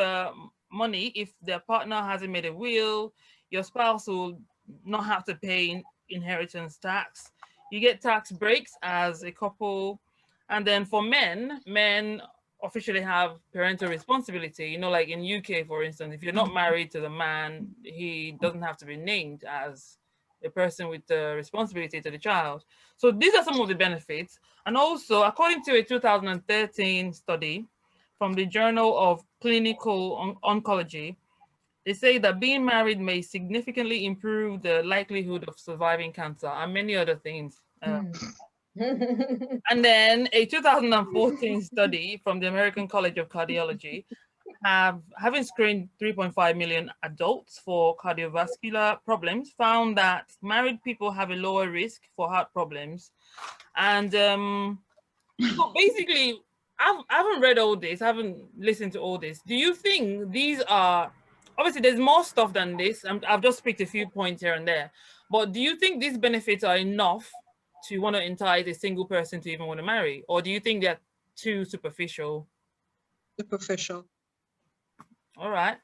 Speaker 1: money if their partner hasn't made a will. Your spouse will not have to pay inheritance tax. You get tax breaks as a couple. And then for men officially have parental responsibility. You know, like in UK, for instance, if you're not married to the man, he doesn't have to be named as a person with the responsibility to the child. So these are some of the benefits. And also, according to a 2013 study from the Journal of Clinical Oncology, they say that being married may significantly improve the likelihood of surviving cancer and many other things. And then a 2014 study from the American College of Cardiology, having screened 3.5 million adults for cardiovascular problems, found that married people have a lower risk for heart problems. And so basically, I haven't read all this, I haven't listened to all this. Do you think these are, obviously there's more stuff than this, I've just picked a few points here and there, but do you think these benefits are enough to want to entice a single person to even want to marry? Or do you think they're too superficial?
Speaker 5: Superficial.
Speaker 1: All right.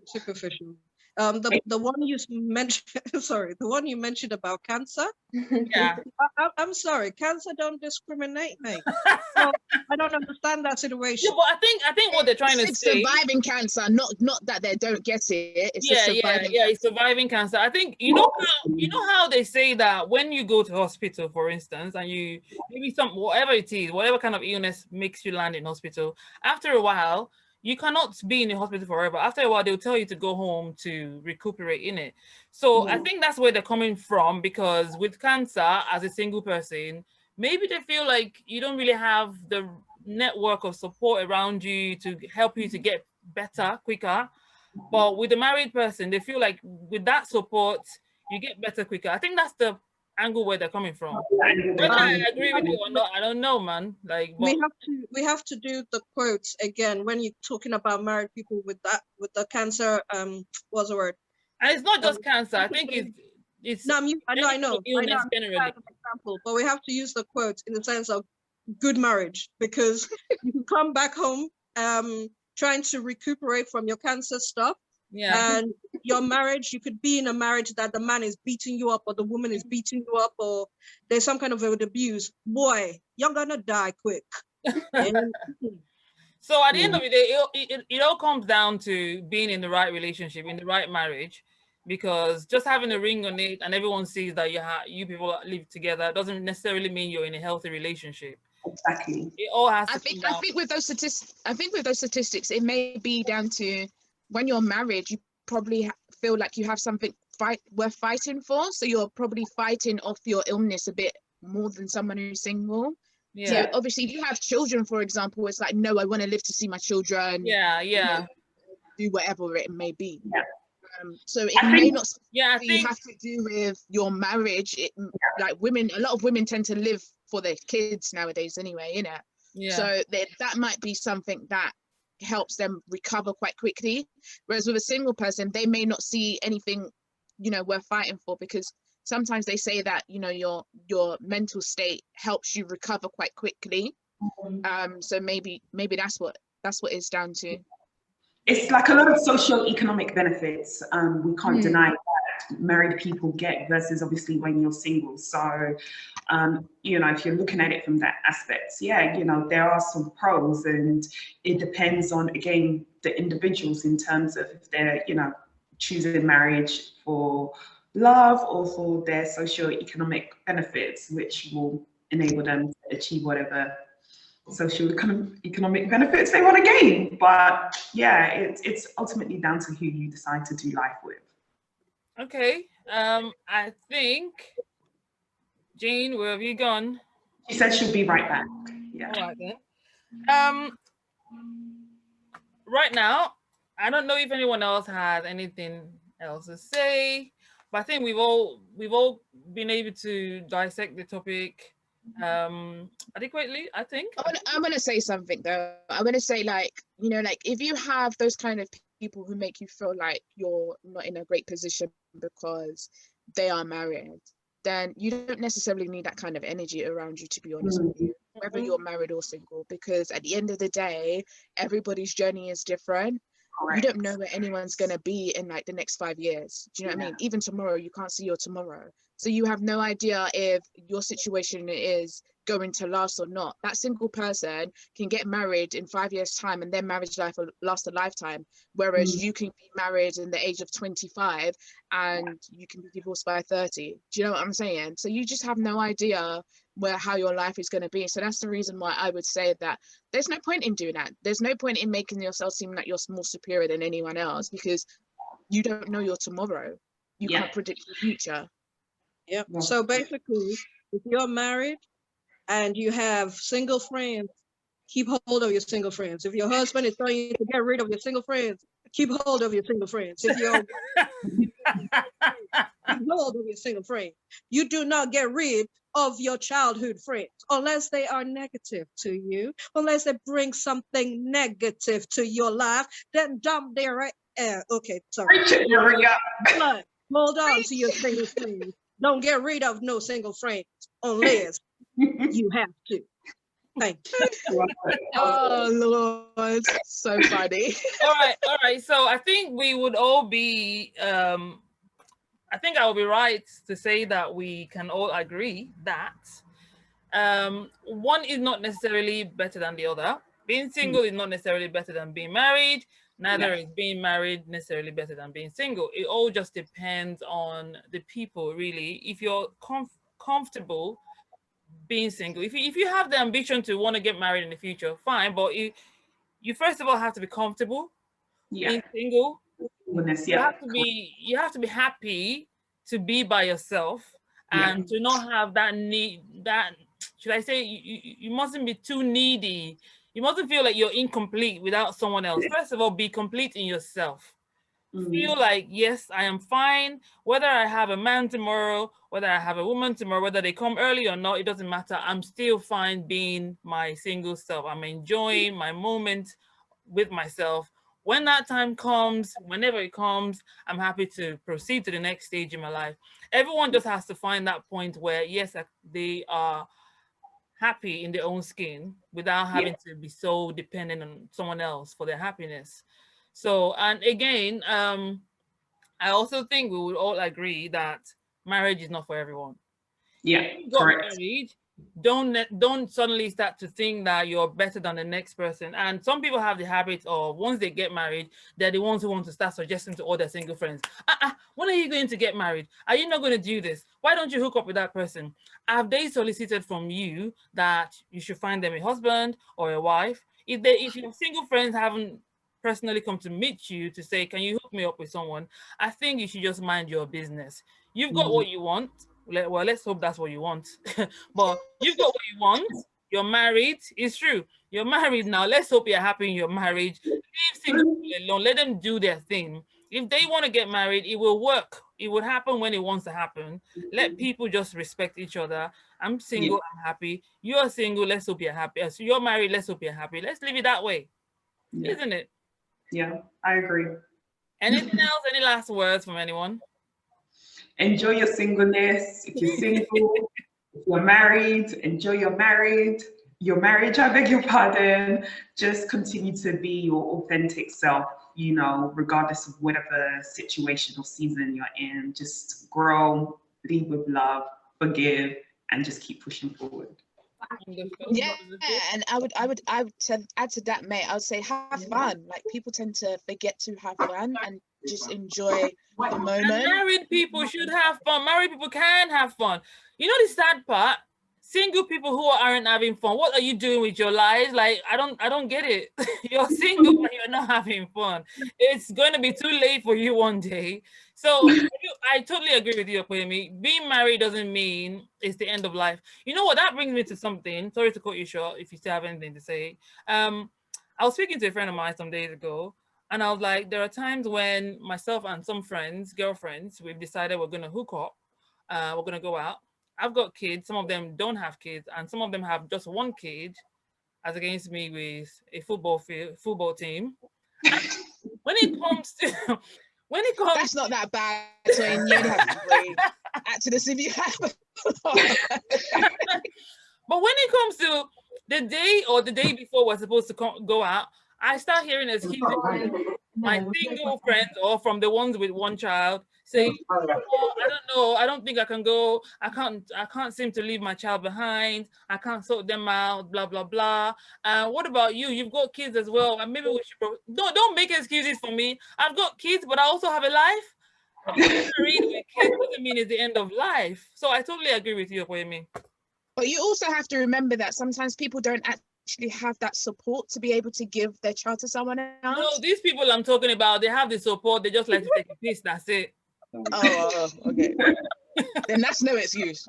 Speaker 5: Superficial. The one you mentioned, sorry, the one you mentioned about cancer.
Speaker 1: Yeah.
Speaker 5: I'm sorry, cancer don't discriminate, mate. So I don't understand that situation.
Speaker 1: Yeah, but I think what they're trying to
Speaker 2: It's
Speaker 1: say.
Speaker 2: surviving cancer, not that they don't get it. It's
Speaker 1: Yeah,
Speaker 2: surviving
Speaker 1: yeah, it's surviving cancer. I think you know how they say that when you go to hospital, for instance, and you maybe whatever it is, whatever kind of illness makes you land in hospital, after a while, you cannot be in the hospital forever. After a while, they'll tell you to go home to recuperate in it. So I think that's where they're coming from, because with cancer, as a single person, maybe they feel like you don't really have the network of support around you to help you to get better quicker. But with a married person, they feel like with that support, you get better quicker. I think that's the angle where they're coming from. Whether I agree with it or not, I don't know, man. Like, but
Speaker 5: we have to do the quotes again when you're talking about married people with the cancer. What's the word?
Speaker 1: And it's not just cancer. I think it's.
Speaker 5: No, I know.
Speaker 1: Illness generally.
Speaker 5: As an example, but we have to use the quotes in the sense of good marriage, because you can come back home trying to recuperate from your cancer stuff.
Speaker 1: Yeah.
Speaker 5: And your marriage, you could be in a marriage that the man is beating you up or the woman is beating you up or there's some kind of abuse. Boy, you're gonna die quick.
Speaker 1: So at the end of the day, it all comes down to being in the right relationship, in the right marriage, because just having a ring on it and everyone sees that you people live together doesn't necessarily mean you're in a healthy relationship.
Speaker 4: Exactly.
Speaker 1: It all has to
Speaker 2: I think with those statistics, it may be down to when you're married, you probably feel like you have something worth fighting for. So you're probably fighting off your illness a bit more than someone who's single. Yeah. So obviously, if you have children, for example, it's like, no, I want to live to see my children.
Speaker 1: Yeah.
Speaker 2: You know, do whatever it may be.
Speaker 4: Yeah.
Speaker 2: So it may not
Speaker 1: have
Speaker 2: to do with your marriage. Like a lot of women tend to live for their kids nowadays anyway, you know.
Speaker 1: Yeah.
Speaker 2: So that might be something that helps them recover quite quickly. Whereas with a single person, they may not see anything, worth fighting for, because sometimes they say that, your mental state helps you recover quite quickly. So maybe that's what it's down to.
Speaker 4: It's like a lot of socio-economic benefits. We can't deny that married people get versus obviously when you're single. So, if you're looking at it from that aspect, there are some pros, and it depends on, again, the individuals in terms of if they're, choosing marriage for love or for their socio-economic benefits, which will enable them to achieve whatever social economic benefits they want to gain. But yeah, it's ultimately down to who you decide to do life with.
Speaker 1: Okay. I think Jane, where have you gone?
Speaker 4: She said she'll be right back. Yeah.
Speaker 1: All right then. Right now, I don't know if anyone else has anything else to say, but I think we've all been able to dissect the topic adequately, I think.
Speaker 2: I'm gonna say something though. I'm gonna say, like, if you have those kind of people who make you feel like you're not in a great position because they are married, then you don't necessarily need that kind of energy around you, to be honest with you, whether you're married or single, because at the end of the day, everybody's journey is different. Correct. You don't know where anyone's going to be in like the next 5 years. Do you know what I mean? Even tomorrow, you can't see your tomorrow. So you have no idea if your situation is going to last or not. That single person can get married in 5 years' time and their marriage life will last a lifetime. Whereas you can be married in the age of 25 and you can be divorced by 30. Do you know what I'm saying? So you just have no idea how your life is going to be. So that's the reason why I would say that there's no point in doing that. There's no point in making yourself seem like you're more superior than anyone else, because you don't know your tomorrow. You can't predict the future.
Speaker 5: Yeah. So basically, if you're married and you have single friends, keep hold of your single friends. If your husband is telling you to get rid of your single friends, keep hold of your single friends. If you're keep hold of your single friend. You do not get rid of your childhood friends unless they are negative to you, unless they bring something negative to your life. Then dump their okay, sorry. But hold on to your single friends. Don't get rid of no single friends unless you have to. Thank you.
Speaker 2: Oh Lord, so funny.
Speaker 1: All right. So I think we would all be. I think I will be right to say that we can all agree that one is not necessarily better than the other. Being single is not necessarily better than being married. Neither is being married necessarily better than being single. It all just depends on the people, really. If you're comfortable being single, if you have the ambition to want to get married in the future, fine. But you first of all have to be comfortable being single. You have to be happy to be by yourself and to not have that need, that should I say, you mustn't be too needy. You mustn't feel like you're incomplete without someone else. First of all, be complete in yourself. Feel like, yes, I am fine. Whether I have a man tomorrow, whether I have a woman tomorrow, whether they come early or not, it doesn't matter. I'm still fine being my single self. I'm enjoying my moment with myself. When that time comes, whenever it comes, I'm happy to proceed to the next stage in my life. Everyone just has to find that point where, yes, they are happy in their own skin without having to be so dependent on someone else for their happiness. So, and again, I also think we would all agree that marriage is not for everyone.
Speaker 4: Yeah,
Speaker 1: if you got married, don't suddenly start to think that you're better than the next person. And some people have the habit of, once they get married, they're the ones who want to start suggesting to all their single friends, when are you going to get married? Are you not going to do this? Why don't you hook up with that person? Have they solicited from you that you should find them a husband or a wife? If your single friends haven't personally come to meet you to say, can you hook me up with someone? I think you should just mind your business. You've got what you want. Well, let's hope that's what you want. But you've got what you want. You're married. It's true. You're married now. Let's hope you're happy in your marriage. Leave single people alone. Let them do their thing. If they want to get married, it will work. It will happen when it wants to happen. Let people just respect each other. I'm single. I'm happy. You're single. Let's hope you're happy. So you're married. Let's hope you're happy. Let's leave it that way. Isn't it?
Speaker 4: Yeah, I agree.
Speaker 1: Anything else? Any last words from anyone?
Speaker 4: Enjoy your singleness. If you're single, if you're married, enjoy your marriage, I beg your pardon. Just continue to be your authentic self, you know, regardless of whatever situation or season you're in. Just grow, lead with love, forgive, and just keep pushing forward.
Speaker 2: Yeah, and I would add to that, mate. I would say have fun. Like, people tend to forget to have fun and just enjoy the moment.
Speaker 1: And married people should have fun. Married people can have fun. You know the sad part? Single people who aren't having fun. What are you doing with your lives? Like, I don't get it. You're single but you're not having fun. It's going to be too late for you one day. So I totally agree with you, Akoyemi. Being married doesn't mean it's the end of life. You know what? That brings me to something. Sorry to cut you short if you still have anything to say. I was speaking to a friend of mine some days ago, and I was like, there are times when myself and some friends, girlfriends, we've decided we're going to hook up. We're going to go out. I've got kids. Some of them don't have kids, and some of them have just one kid, as against me with a football team. When it comes to
Speaker 2: that's not that bad. So you only have three. Actually, if you have.
Speaker 1: But when it comes to the day or the day before we're supposed to go out, I start hearing excuses from my single friends or from the ones with one child saying, oh, I don't know, I don't think I can go. I can't seem to leave my child behind. I can't sort them out, blah, blah, blah. What about you? You've got kids as well. And maybe we should, don't make excuses for me. I've got kids, but I also have a life. Married with kids doesn't mean it's the end of life. So I totally agree with you, Akoyemi.
Speaker 2: But you also have to remember that sometimes people don't actually have that support to be able to give their child to someone else.
Speaker 1: No, these people I'm talking about, they have the support. They just like to take a piece. That's it.
Speaker 2: Oh, okay. Then that's no excuse.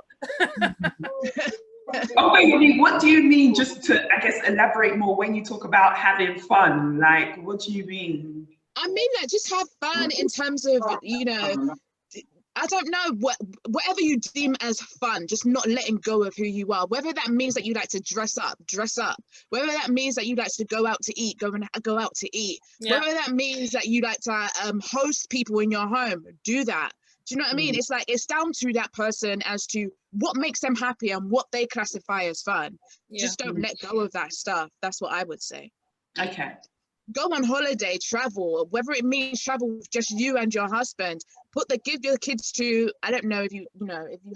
Speaker 4: Okay, what do you mean, just to, I guess, elaborate more when you talk about having fun? Like, what do you mean?
Speaker 2: I mean, like, just have fun in terms of, you know, I don't know, whatever you deem as fun, just not letting go of who you are. Whether that means that you like to dress up. Whether that means that you like to go out to eat, go out to eat. Yeah. Whether that means that you like to host people in your home, do that. Do you know what I mean? It's like, it's down to that person as to what makes them happy and what they classify as fun.
Speaker 1: Yeah.
Speaker 2: Just don't let go of that stuff. That's what I would say.
Speaker 4: Okay.
Speaker 2: Go on holiday, travel, whether it means travel with just you and your husband. Give your kids to, I don't know if you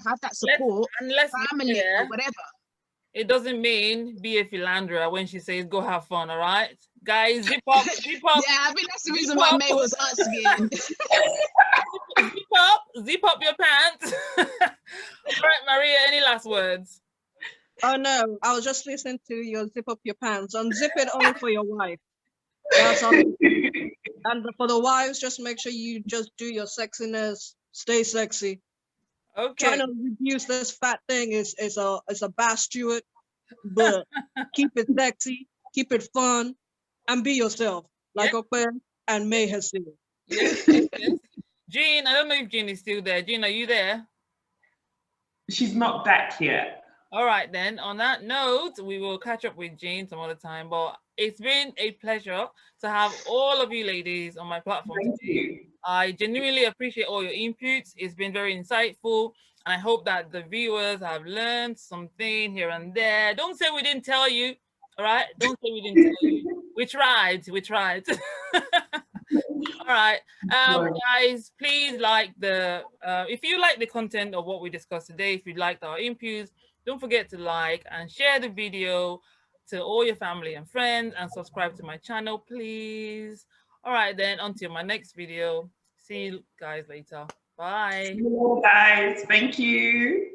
Speaker 2: have that support, family or whatever.
Speaker 1: It doesn't mean be a philanderer when she says go have fun, all right? Guys, zip up, zip up.
Speaker 2: Yeah, I think that's the reason why May was asking.
Speaker 1: Zip up your pants. All right, Maria, any last words?
Speaker 5: Oh no, I was just listening to your zip up your pants. Unzip it only for your wife. That's all. And for the wives, just make sure you just do your sexiness, stay sexy.
Speaker 1: Okay.
Speaker 5: Trying to reduce this fat thing is a bash Stewart, but keep it sexy, keep it fun, and be yourself, like Okwe and May has said.
Speaker 1: Yes. Jean, I don't know if Jean is still there. Jean, are you there?
Speaker 4: She's not back yet.
Speaker 1: All right, then. On that note, we will catch up with Jean some other time. But it's been a pleasure to have all of you ladies on my platform.
Speaker 4: Thank you.
Speaker 1: I genuinely appreciate all your inputs. It's been very insightful. And I hope that the viewers have learned something here and there. Don't say we didn't tell you. All right? Don't say we didn't tell you. We tried. All right, guys, please like if you like the content of what we discussed today, if you liked our inputs, don't forget to like and share the video to all your family and friends, and subscribe to my channel, please. All right, then, until my next video. See you guys later. Bye.
Speaker 4: See you guys. Thank you.